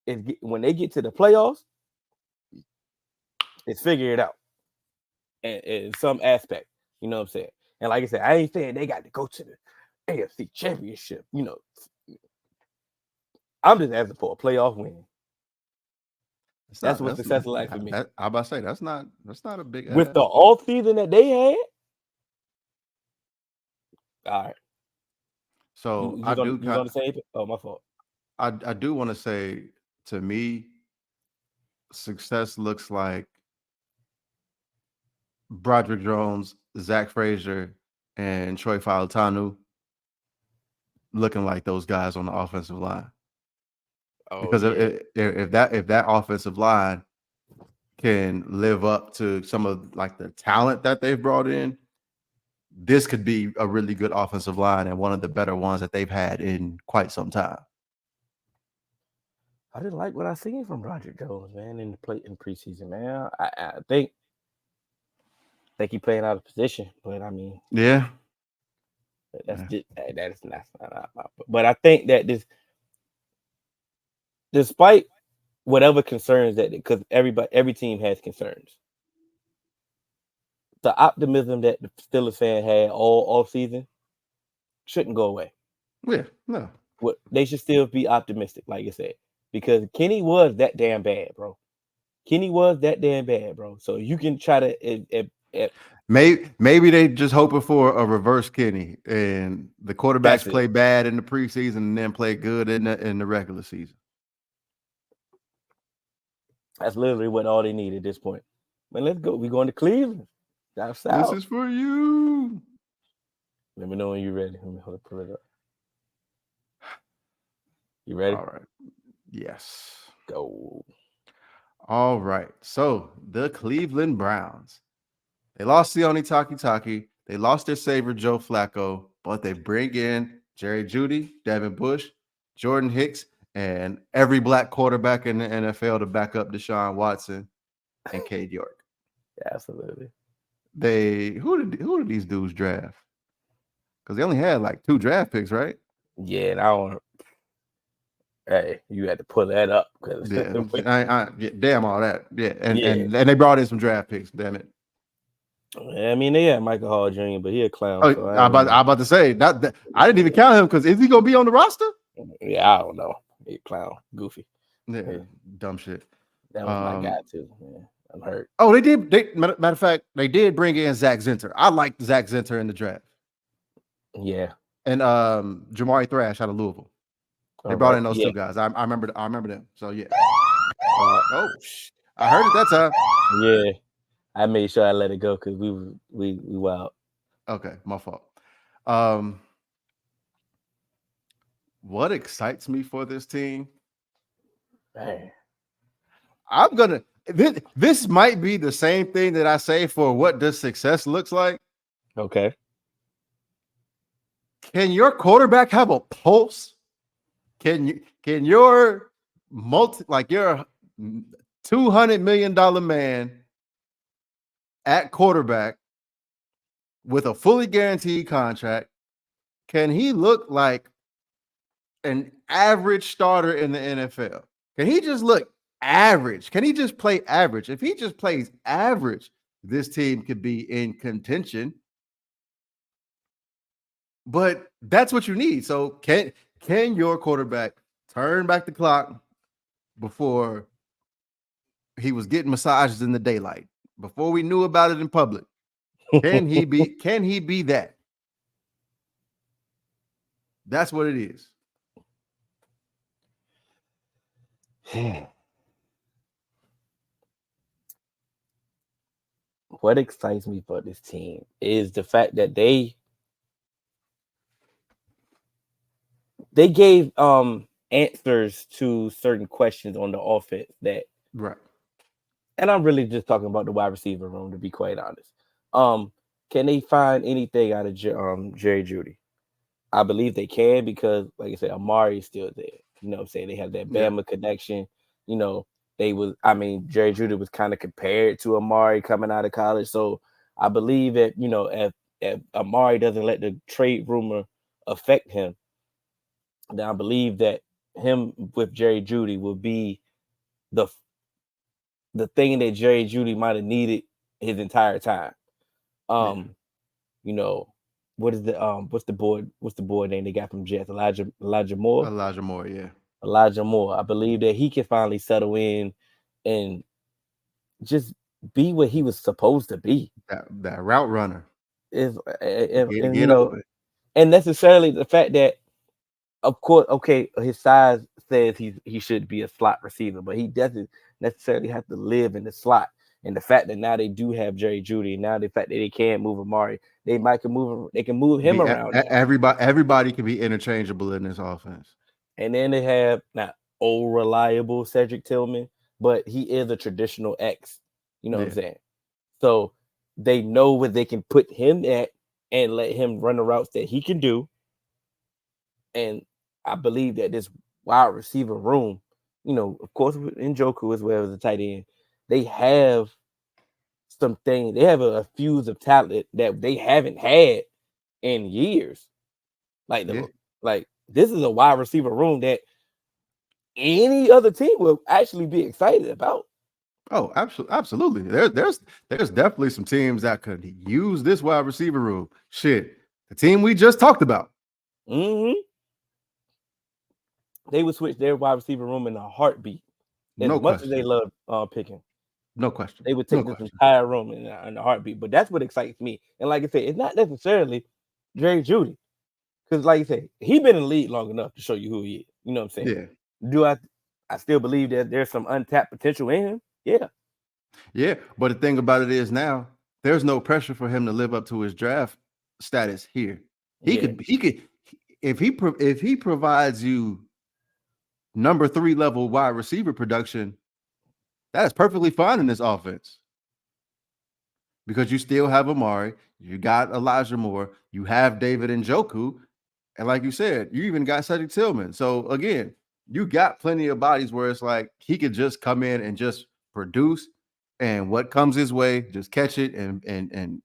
is when they get to the playoffs, is figure it out in some aspect. You know what I'm saying? And like I said, I ain't saying they got to go to the AFC Championship. You know, I'm just asking for a playoff win. That's what success is like for me.
I'm about to say that's not a big
With the off season that they had, all right.
So
You
I
gonna
do
you gonna say it? Oh, my fault.
I do want to say, to me, success looks like Broderick Jones, Zach Frazier, and Troy Fautanu looking like those guys on the offensive line.
Oh,
Because
yeah.
if that offensive line can live up to some of like the talent that they've brought in, this could be a really good offensive line and one of the better ones that they've had in quite some time.
I didn't like what I seen from Roger Jones, man, in preseason, man. I think he playing out of position, but I mean,
Yeah.
that's just that's not my. But I think that despite whatever concerns that, because every team has concerns, the optimism that the Steelers fan had all off season shouldn't go away.
Yeah. No.
What they should still be optimistic, like I said, because Kenny was that damn bad, bro. Kenny was that damn bad, bro. So you can try to.
Maybe they just hoping for a reverse Kenny, and the quarterbacks play bad in the preseason and then play good in the regular season.
That's literally what all they need at this point. Man, let's go. We're going to Cleveland. Down south.
This is for you.
Let me know when you're ready. Let me pull it up. You ready?
All right. Yes.
Go.
All right. So the Cleveland Browns. They lost Sione Takitaki. They lost their savior, Joe Flacco, but they bring in Jerry Jeudy, Devin Bush, Jordan Hicks, and every black quarterback in the NFL to back up Deshaun Watson and Cade York.
Yeah, absolutely.
Who did these dudes draft? Because they only had like 2 draft picks, right?
Yeah, and I don't. Hey, you had to pull that up because
damn all that. Yeah, and they brought in some draft picks. Damn it.
I mean, they had Michael Hall Jr., but he a clown.
Oh,
so
I'm about to say that I didn't even count him because is he gonna be on the roster?
Yeah, I don't know. He a clown, goofy.
Yeah, dumb shit.
That was my guy too. Man, I'm hurt.
Oh, they did. Matter of fact, they did bring in Zach Zinter. I liked Zach Zinter in the draft.
Yeah,
and Jamari Thrash out of Louisville. They brought in those 2 guys. I remember them. So yeah. I heard it that time.
Yeah, I made sure I let it go because we wild.
Okay, my fault. What excites me for this team?
Man.
I'm gonna. This might be the same thing that I say for what does success looks like.
Okay.
Can your quarterback have a pulse? Can your your $200 million man at quarterback with a fully guaranteed contract, can he look like an average starter in the NFL? Can he just look average? Can he just play average? If he just plays average, this team could be in contention. But that's what you need. So can your quarterback turn back the clock before he was getting massages in the daylight, before we knew about it in public? Can he be? Can he be that? That's what it is.
What excites me for this team is the fact that they gave answers to certain questions on the offense that,
Right.
and I'm really just talking about the wide receiver room to be quite honest. Um, can they find anything out of Jerry Judy? I believe they can because, like I said, Amari is still there. You know what I'm saying? They have that
Yeah.
Bama connection. You know, I mean, Jerry Judy was kind of compared to Amari coming out of college. So I believe that, if Amari doesn't let the trade rumor affect him, then I believe that him with Jerry Judy will be the the thing that Jerry Judy might have needed his entire time.
Yeah.
Um, you know, what's the boy name they got from Jets? Elijah Moore.
Elijah Moore. Yeah.
Elijah Moore. I believe that he can finally settle in and just be what he was supposed to be.
That route runner.
Is and,
Get
and
get open.
and necessarily the fact that, of course, okay, his size says he should be a slot receiver, but he doesn't necessarily have to live in the slot. And the fact that now they do have Jerry Judy, and now the fact that they can move Amari, they can move him around now.
Everybody can be interchangeable in this offense.
And then they have not old reliable Cedric Tillman, but he is a traditional X. You know what I'm
Yeah.
saying? So they know where they can put him at and let him run the routes that he can do. And I believe that this wide receiver room, of course, with Njoku as well as the tight end, they have something. They have a fuse of talent that they haven't had in years. Like
Yeah.
this is a wide receiver room that any other team will actually be excited about.
Oh, absolutely. There's definitely some teams that could use this wide receiver room. Shit, the team we just talked about.
Hmm. They would switch their wide receiver room in a heartbeat. As
No
much as they
question.
love picking,
No question.
they would
No
take this
question.
entire room in a heartbeat. But that's what excites me. And like I said, it's not necessarily Jerry Judy, because like I said, he been in the league long enough to show you who he is. You know what I'm saying?
Yeah.
Do I still believe that there's some untapped potential in him? Yeah.
Yeah. But the thing about it is now there's no pressure for him to live up to his draft status here.
Yeah.
He could if he provides you number 3 level wide receiver production, that is perfectly fine in this offense. Because you still have Amari, you got Elijah Moore, you have David Njoku, and like you said, you even got Cedric Tillman. So again, you got plenty of bodies where it's like he could just come in and just produce, and what comes his way, just catch it and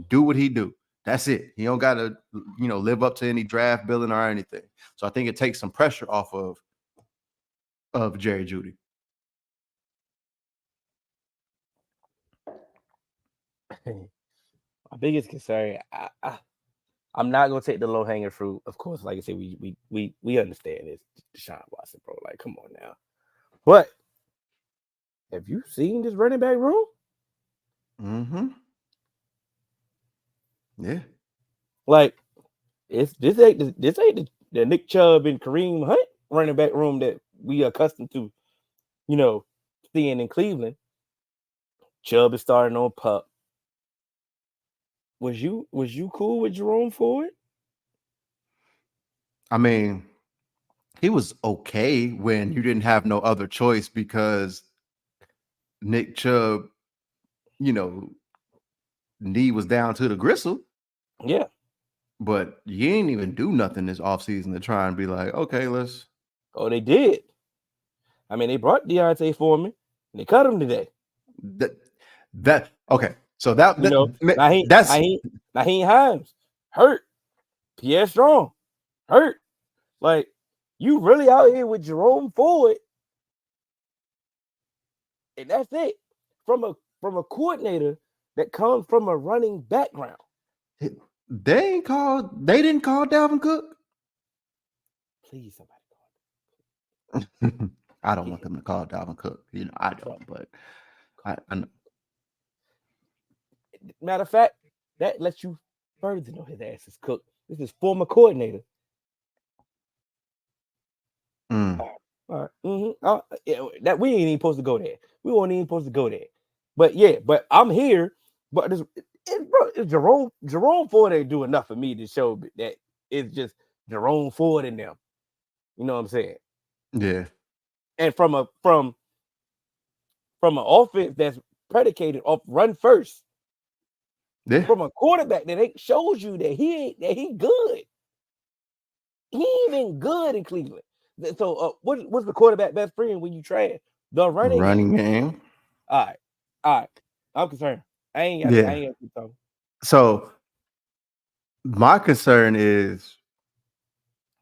do what he do. That's it. He don't got to live up to any draft billing or anything. So I think it takes some pressure off of Jerry Judy.
My biggest concern, I'm not gonna take the low hanging fruit. Of course, like I said, we understand this, Deshaun Watson, bro. Like, come on now. But have you seen this running back room?
Mm-hmm. Yeah.
Like, this ain't the Nick Chubb and Kareem Hunt running back room that we are accustomed to, you know, seeing in Cleveland. Chubb is starting on pup. Was you cool with Jerome Ford?
I mean, he was okay when you didn't have no other choice because Nick Chubb, you know, knee was down to the gristle,
Yeah.
but you ain't even do nothing this offseason to try and be like, okay, let's
Oh, they did. I mean, they brought Deontay Foreman and they cut him today.
that that okay. So that,
You know,
that's
Naheem Hines hurt. Pierre Strong hurt. Like, you really out here with Jerome Ford, and that's it. From a coordinator that comes from a running background.
they didn't call Dalvin Cook.
Please, somebody
I don't
get
want
him.
them to call Dalvin Cook. I
Trump.
don't, but I know.
matter of fact, that lets you further know his ass is cooked. This is former coordinator.
Mm.
All right. Yeah, that we ain't even supposed to go there. We weren't even supposed to go there. But yeah, but I'm here. But it's Jerome Ford ain't do enough for me to show that it's just Jerome Ford in them. You know what I'm saying?
Yeah.
And from an offense that's predicated off run first,
Yeah.
from a quarterback that ain't shows you that he good. He ain't even good in Cleveland. So what's the quarterback best friend when you trash? The running game.
Running game.
All right. All right. I'm concerned. I ain't got
Yeah.
to keep talking.
So my concern is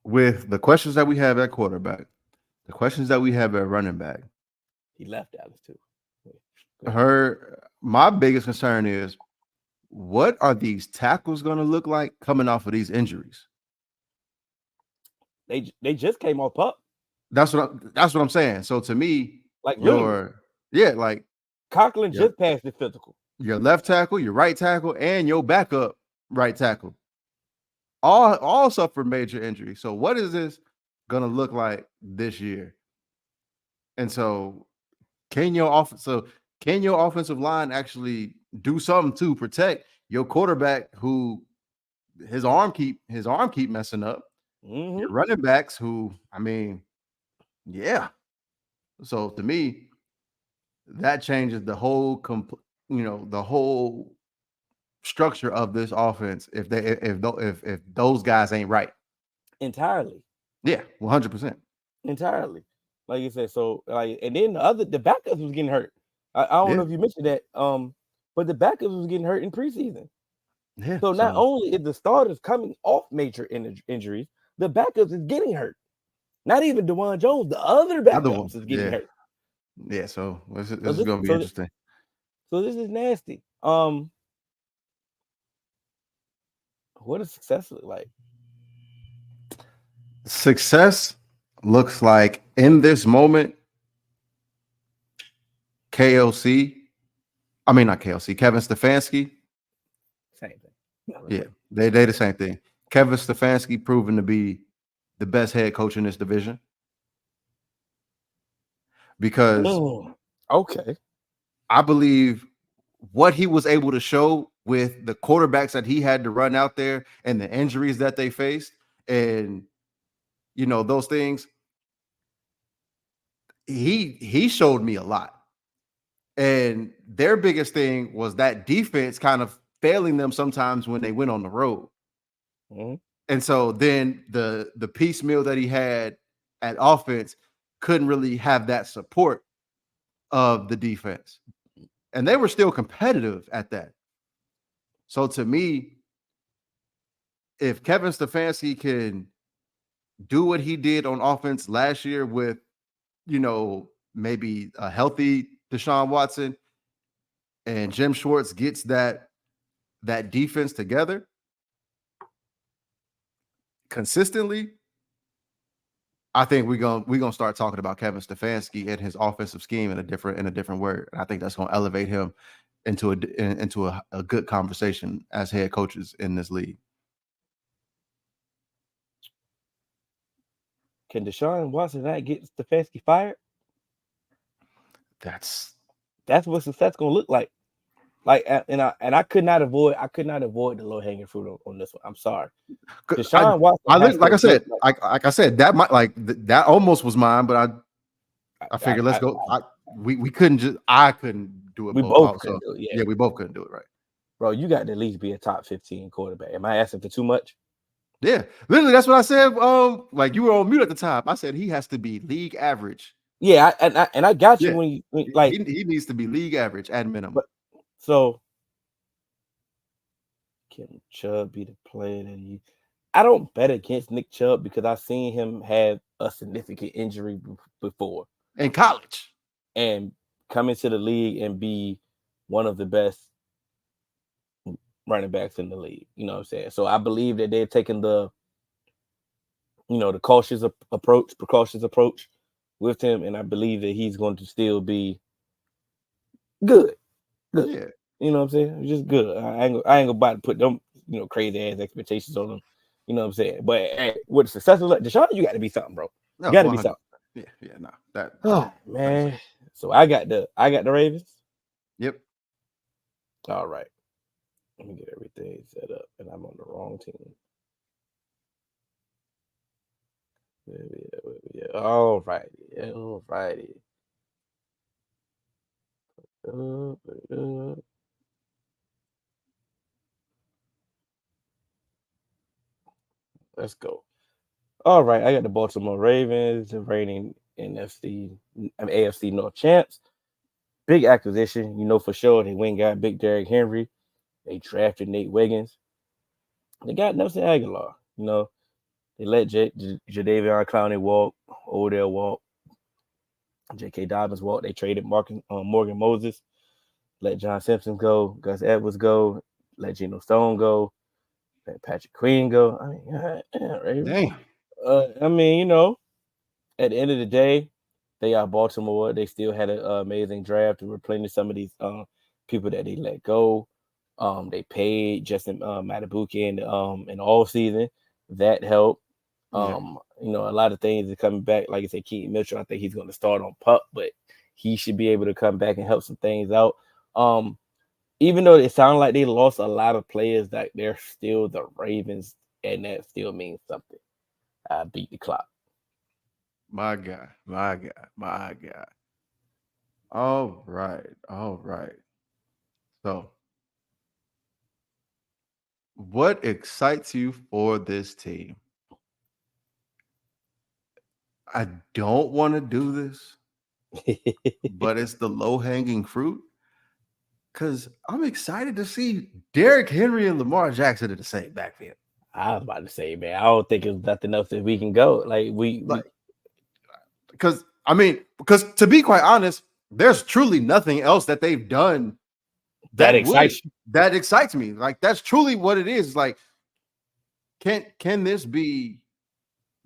with the questions that we have at quarterback, the questions that we have at running back.
He left Dallas too.
My biggest concern is what are these tackles going to look like coming off of these injuries?
They just came off pup.
That's what I'm saying. So to me,
Like literally.
like
Conklin just passed the physical.
Your left tackle, your right tackle, and your backup right tackle all suffered major injury. So what is this gonna look like this year? And so can your offensive line actually do something to protect your quarterback who his arm keep messing up? Your running backs who, I mean, yeah. So to me, that changes the whole the whole structure of this offense if those guys ain't right.
Entirely.
Yeah, 100%.
Entirely. Like you said, so like, and then the backups was getting hurt. I don't know if you mentioned that, but the backups was getting hurt in preseason.
Yeah.
So not only is the starters coming off major injuries, the backups is getting hurt. Not even DeJuan Jones, the other backups is getting hurt.
Yeah, so this is going to be interesting.
So this is nasty. What does success look like?
Success looks like in this moment, Kevin Stefanski.
Same thing.
Yeah, they the same thing. Kevin Stefanski proven to be the best head coach in this division. Because
okay,
I believe what he was able to show with the quarterbacks that he had to run out there and the injuries that they faced and those things, he showed me a lot. And their biggest thing was that defense kind of failing them sometimes when they went on the road. And so then the piecemeal that he had at offense couldn't really have that support of the defense. And they were still competitive at that. So to me, if Kevin Stefanski can do what he did on offense last year with, maybe a healthy Deshaun Watson and Jim Schwartz gets that defense together consistently, I think we're gonna start talking about Kevin Stefanski and his offensive scheme in a different word. And I think that's gonna elevate him into a good conversation as head coaches in this league.
Can Deshaun Watson not get Stefanski fired?
That's
what success gonna look like. Like, and I could not avoid the low hanging fruit on this one. I'm sorry. Deshaun Watson.
Like I said, that might that almost was mine, but I figured let's go. We couldn't just. I couldn't do it.
We both couldn't do it.
Yeah, we both couldn't do it. Right,
bro. You got to at least be a top 15 quarterback. Am I asking for too much?
Yeah, literally, that's what I said. Like you were on mute at the time. I said he has to be league average.
Yeah, and I got you when
he needs to be league average at minimum.
But, so can Chubb be the player that he? I don't bet against Nick Chubb because I've seen him have a significant injury before
in college
and come into the league and be one of the best running backs in the league. You know what I'm saying? So I believe that they're taking the precautious approach with him, and I believe that he's going to still be good.
Yeah.
You know what I'm saying? It's just good. I ain't about to put them, crazy ass expectations on them. You know what I'm saying? But hey, with successful like Deshaun, you got to be something, bro. You
No,
got to be
100.
something.
Yeah, no, that
Oh
makes sense.
man. So I got the Ravens.
Yep.
All right. Let me get everything set up, and I'm on the wrong team. Yeah. All righty. All righty. Uh, Let's go. All right. I got the Baltimore Ravens, the reigning AFC North champs. Big acquisition. You know for sure they went and got Big Derrick Henry. They drafted Nate Wiggins. They got Nelson Aguilar. They let Jadavion Clowney walk, Odell walk, J.K. Dobbins walk. They traded Morgan Moses. Let John Simpson go. Gus Edwards go. Let Geno Stone go. Let Patrick Queen go. I mean, Ravens.
Damn.
I mean, at the end of the day, they are Baltimore. They still had an amazing draft to replenish some of these people that they let go. They paid Justin Matabuki in the off season. That helped.
Yeah.
A lot of things are coming back. Like I said, Keaton Mitchell, I think he's going to start on pup, but he should be able to come back and help some things out. Even though it sounded like they lost a lot of players, that they're still the Ravens, and that still means something. I beat the clock.
My God. My God. My God. All right. All right. So, what excites you for this team? I don't want to do this, but it's the low hanging fruit because I'm excited to see Derrick Henry and Lamar Jackson in the same backfield.
I was about to say, man, I don't think there's nothing else that we can go. Like we
Like, because to be quite honest, there's truly nothing else that they've done
that
that would
excites you.
that excites me. Like, that's truly what it is. Like, can this be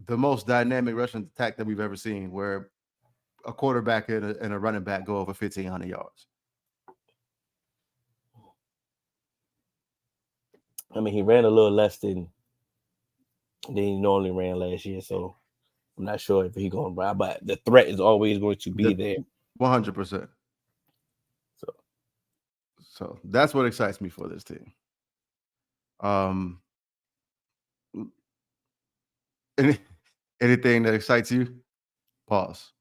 the most dynamic rushing attack that we've ever seen, where a quarterback and a running back go over 1,500 yards?
I mean, he ran a little less than he normally ran last year, so I'm not sure if he's going to run, but the threat is always going to be
The
there.
100%.
So
So that's what excites me for this team. Um, any, anything that excites you? Pause.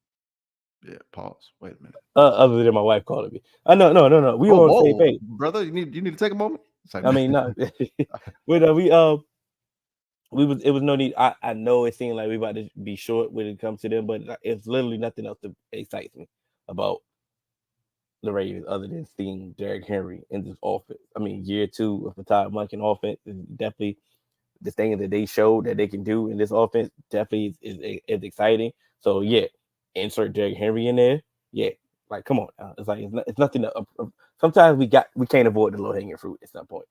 Yeah, pause. Wait a minute.
other than my wife calling me, no, we
Oh,
on the same
whoa,
page.
brother, you need to take a moment. It's like,
I mean, no, we was it was no need. I know it seemed like we about to be short when it comes to them, but it's literally nothing else that excites me about the Ravens other than seeing Derrick Henry in this offense. I mean, year two of the Todd Monken offense is definitely the thing that they showed that they can do in this offense. Definitely is exciting. So yeah, insert Derrick Henry in there. Yeah, like come on, it's like it's nothing. Sometimes we can't avoid the low hanging fruit at some point.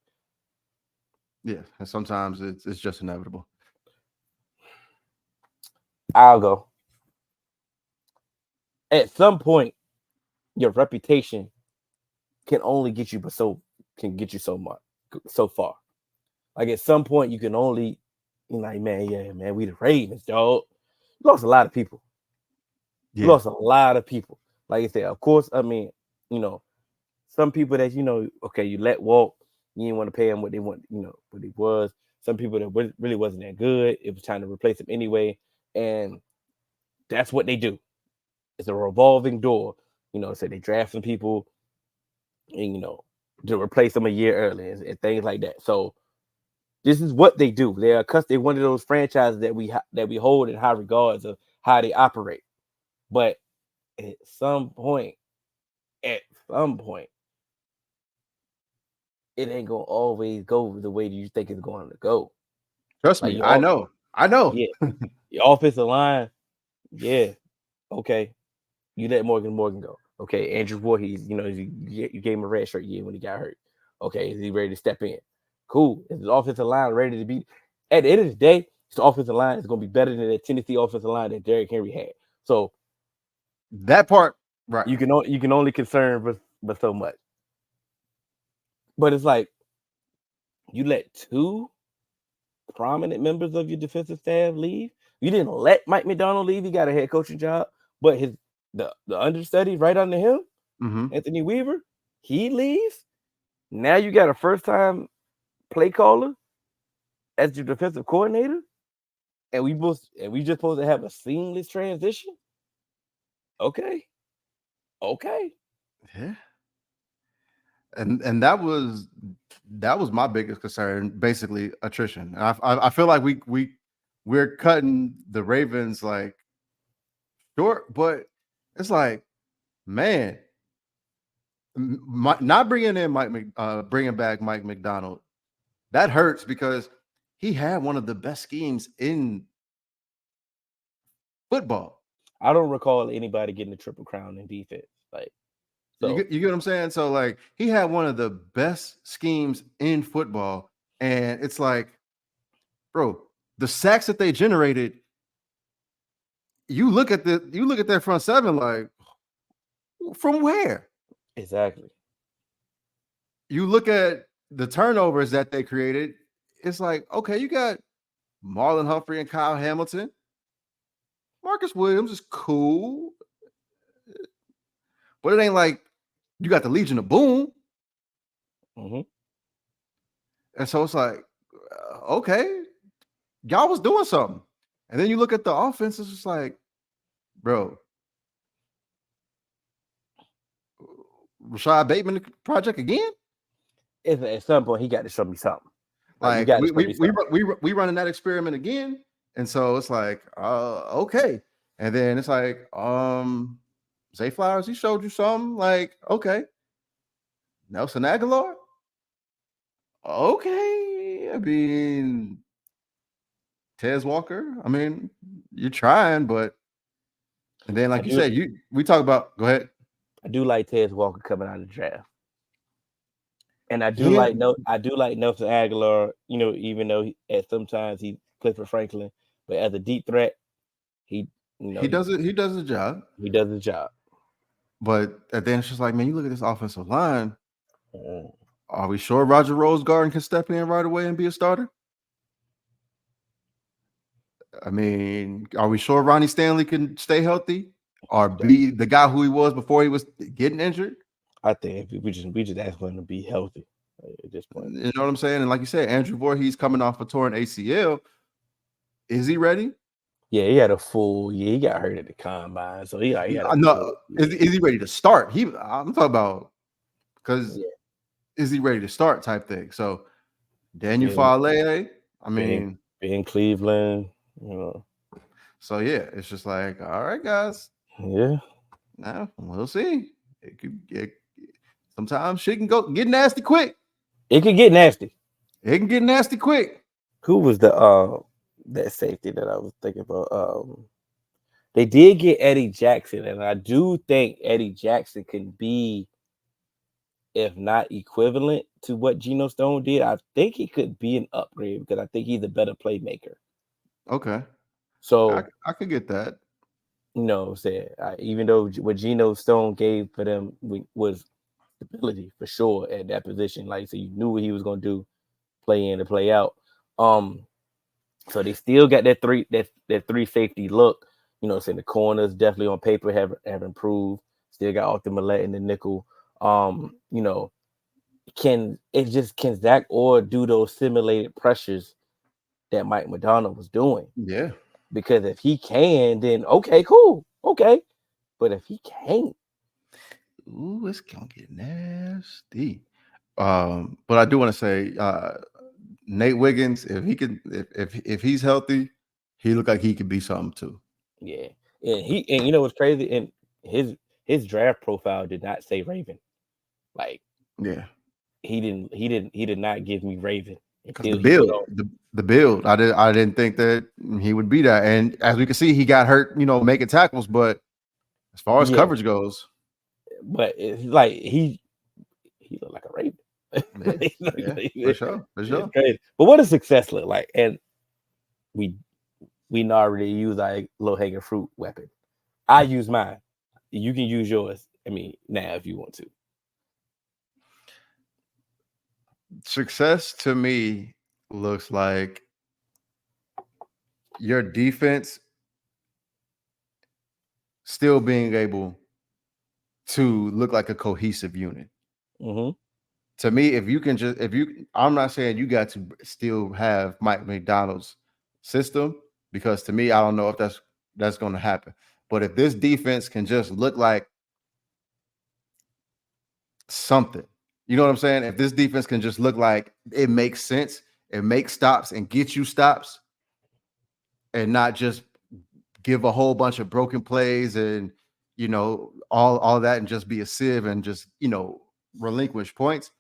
yeah, and sometimes it's just inevitable.
I'll go. At some point, your reputation can only get you, but can get you so much, so far. Like at some point, you can only, like, man, yeah, man, we the Ravens, dog. You lost a lot of people. You
Yeah,
lost a lot of people. Like I said, of course, I mean, you know, some people that okay, you let walk, you didn't want to pay them what they want, what it was. Some people that really wasn't that good. It was trying to replace them anyway, and that's what they do. It's a revolving door. So they draft some people, and to replace them a year early and things like that. So this is what they do. They're one of those franchises that we hold in high regards of how they operate. But at some point, at some point, it ain't gonna always go the way that you think it's going to go.
trust
Like
me, I know.
yeah, your offensive line, yeah, okay. You let Morgan go. Okay, Andrew Voorhees, you gave him a red shirt year when he got hurt. Okay, is he ready to step in? Cool. Is the offensive line ready to be? At the end of the day, the offensive line is going to be better than the Tennessee offensive line that Derrick Henry had. So
That part, right?
you can only concern with so much. But it's like you let two prominent members of your defensive staff leave. You didn't let Mike McDonald leave. He got a head coaching job, but the understudy right under him,
Mm-hmm.
Anthony Weaver, he leaves. Now you got a first time play caller as your defensive coordinator, and we just supposed to have a seamless transition. Okay, okay.
Yeah. And that was my biggest concern, basically attrition. I feel like we're cutting the Ravens like short, but it's like, man, not bringing in bringing back Mike McDonald, that hurts because he had one of the best schemes in football.
I don't recall anybody getting a triple crown in defense. Like so,
You get what I'm saying? So like he had one of the best schemes in football, and it's like, bro, the sacks that they generated. You look at that front seven, like, from where?
exactly.
You look at the turnovers that they created. It's like, okay, you got Marlon Humphrey and Kyle Hamilton. Marcus Williams is cool, but it ain't like you got the Legion of Boom.
Mm-hmm.
And so it's like, okay, y'all was doing something. And then you look at the offense, it's just like, bro, Rashad Bateman project again?
At some point, he got to show me something. Like you
Like
got to show me something.
we running that experiment again. And so it's like, okay. And then it's like, Zay Flowers, he showed you something. Like, okay. Nelson Aguilar? Okay. I mean, Tez Walker. I mean, you're trying, but and then
I
like you
do,
said, we talk about go ahead.
I do like Ted Walker coming out of the draft, and
Yeah,
I do like Nelson Aguilar. You know, even though at sometimes he Clifford Franklin, but as a deep threat, he you know
he does it, he does the job.
he does the job.
But at the end, it's just like, man, you look at this offensive line.
Mm.
Are we sure Roger Rosegarden can step in right away and be a starter? I mean, are we sure Ronnie Stanley can stay healthy or be the guy who he was before he was getting injured?
I think we just ask for him to be healthy at this point.
You know what I'm saying? And like you said, Andrew Voorhees coming off a torn ACL. Is he ready?
Yeah, he had a full. Yeah, he got hurt at the combine, so he had a full.
No.
Yeah,
Is he ready to start? I'm talking about because
yeah.
is he ready to start type thing? So Daniel
Ben,
Fale, I
ben,
mean,
ben Cleveland. You know,
so yeah, it's just like, all right, guys.
yeah.
Now we'll see. It could get sometimes shit can get nasty quick.
It could get nasty.
It can get nasty quick.
Who was the that safety that I was thinking about? They did get Eddie Jackson, and I do think Eddie Jackson can be, if not equivalent to what Geno Stone did, I think he could be an upgrade because I think he's a better playmaker.
Okay.
So,
I could get that.
you know, even though what Geno Stone gave for them was stability for sure at that position, like so you knew what he was going to do, play in and play out. So they still got that three safety look. You know, saying the corners definitely on paper have improved. Still got Arthur Millette in the nickel. You know, can Zach Orr do those simulated pressures that Mike McDonald was doing?
Yeah.
Because if he can, then okay, cool, okay. But if he can't,
Ooh, it's gonna get nasty. But I do want to say, Nate Wiggins, if he can, if he's healthy, he look like he could be something too.
yeah, and you know what's crazy? And his draft profile did not say Raven. Like
Yeah,
he did not give me Raven
because the
until he
build,
went on.
the build, I didn't think that he would be that. And as we can see, he got hurt, making tackles. But as far as
Yeah,
coverage goes,
but it's like he looked like a Raven.
yeah, yeah, for sure, for
It's
sure.
crazy. But what does success look like? And we already use our low hanging fruit weapon. I use mine. You can use yours. I mean, now if you want to.
Success to me looks like your defense still being able to look like a cohesive unit.
Mm-hmm.
To me, I'm not saying you got to still have Mike McDonald's system, because to me, I don't know if that's going to happen. But if this defense can just look like something, you know what I'm saying? If this defense can just look like it makes sense, it makes stops and get you stops, and not just give a whole bunch of broken plays and all that, and just be a sieve and just relinquish points.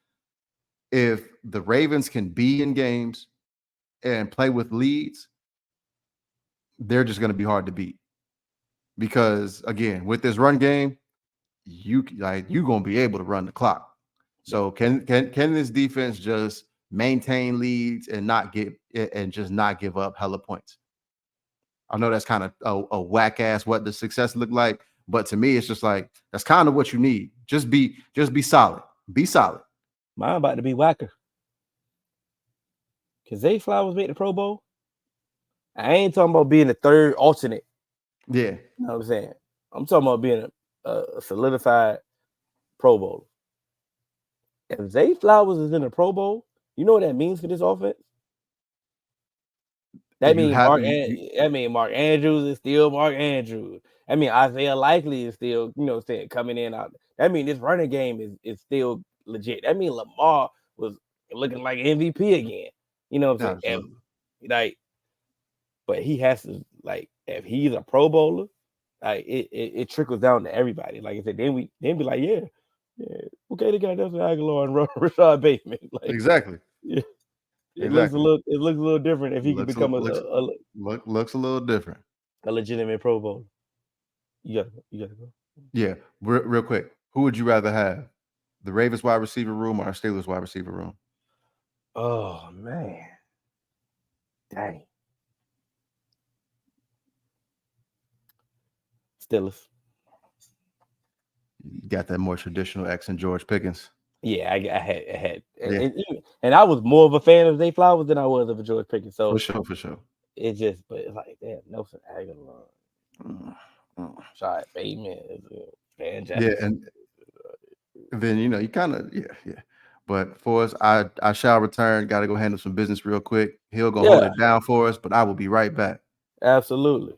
If the Ravens can be in games and play with leads, they're just going to be hard to beat, because again, with this run game, you going to be able to run the clock.
Yeah.
So can this defense just maintain leads and just not give up hella points? I know that's kind of a whack ass what the success look like, but to me, it's just like that's kind of what you need. Just be solid. Be solid.
Mine about to be whacker. Cause Zay Flowers made the Pro Bowl. I ain't talking about being the third alternate.
Yeah.
You know what I'm saying? I'm talking about being a solidified Pro Bowler. If Zay Flowers is in the Pro Bowl, you know what that means for this offense? That
You
means
have you
Mark Andrews is still Mark Andrews. I mean Isaiah Likely is still, saying coming in out. That means this running game is still legit. That means Lamar was looking like MVP again. You know what I'm saying?
absolutely.
But he has to, if he's a Pro Bowler, it trickles down to everybody. Like I said, then be like, yeah, okay, they got Nelson Aguilar and Rashad Bateman.
Exactly.
Yeah,
Exactly.
it looks a little different if he can
Looks
become
looks a little different.
a legitimate Pro Bowler. You gotta go.
Yeah. Real quick, who would you rather have? The Ravens wide receiver room or Steelers wide receiver room?
Oh man, dang, Steelers.
You got that more traditional X and George Pickens.
Yeah, I had,
Yeah,
and I was more of a fan of Zay Flowers than I was of a George Pickens.
for
So
sure, for sure.
but it's like, damn, Nelson Aguilar,
Mm, mm.
Rashad Bateman, Van
Yeah,
Jefferson.
and then you kind of yeah. But for us, I shall return. Got to go handle some business real quick. He'll go hold
Yeah,
it down for us, but I will be right back.
absolutely.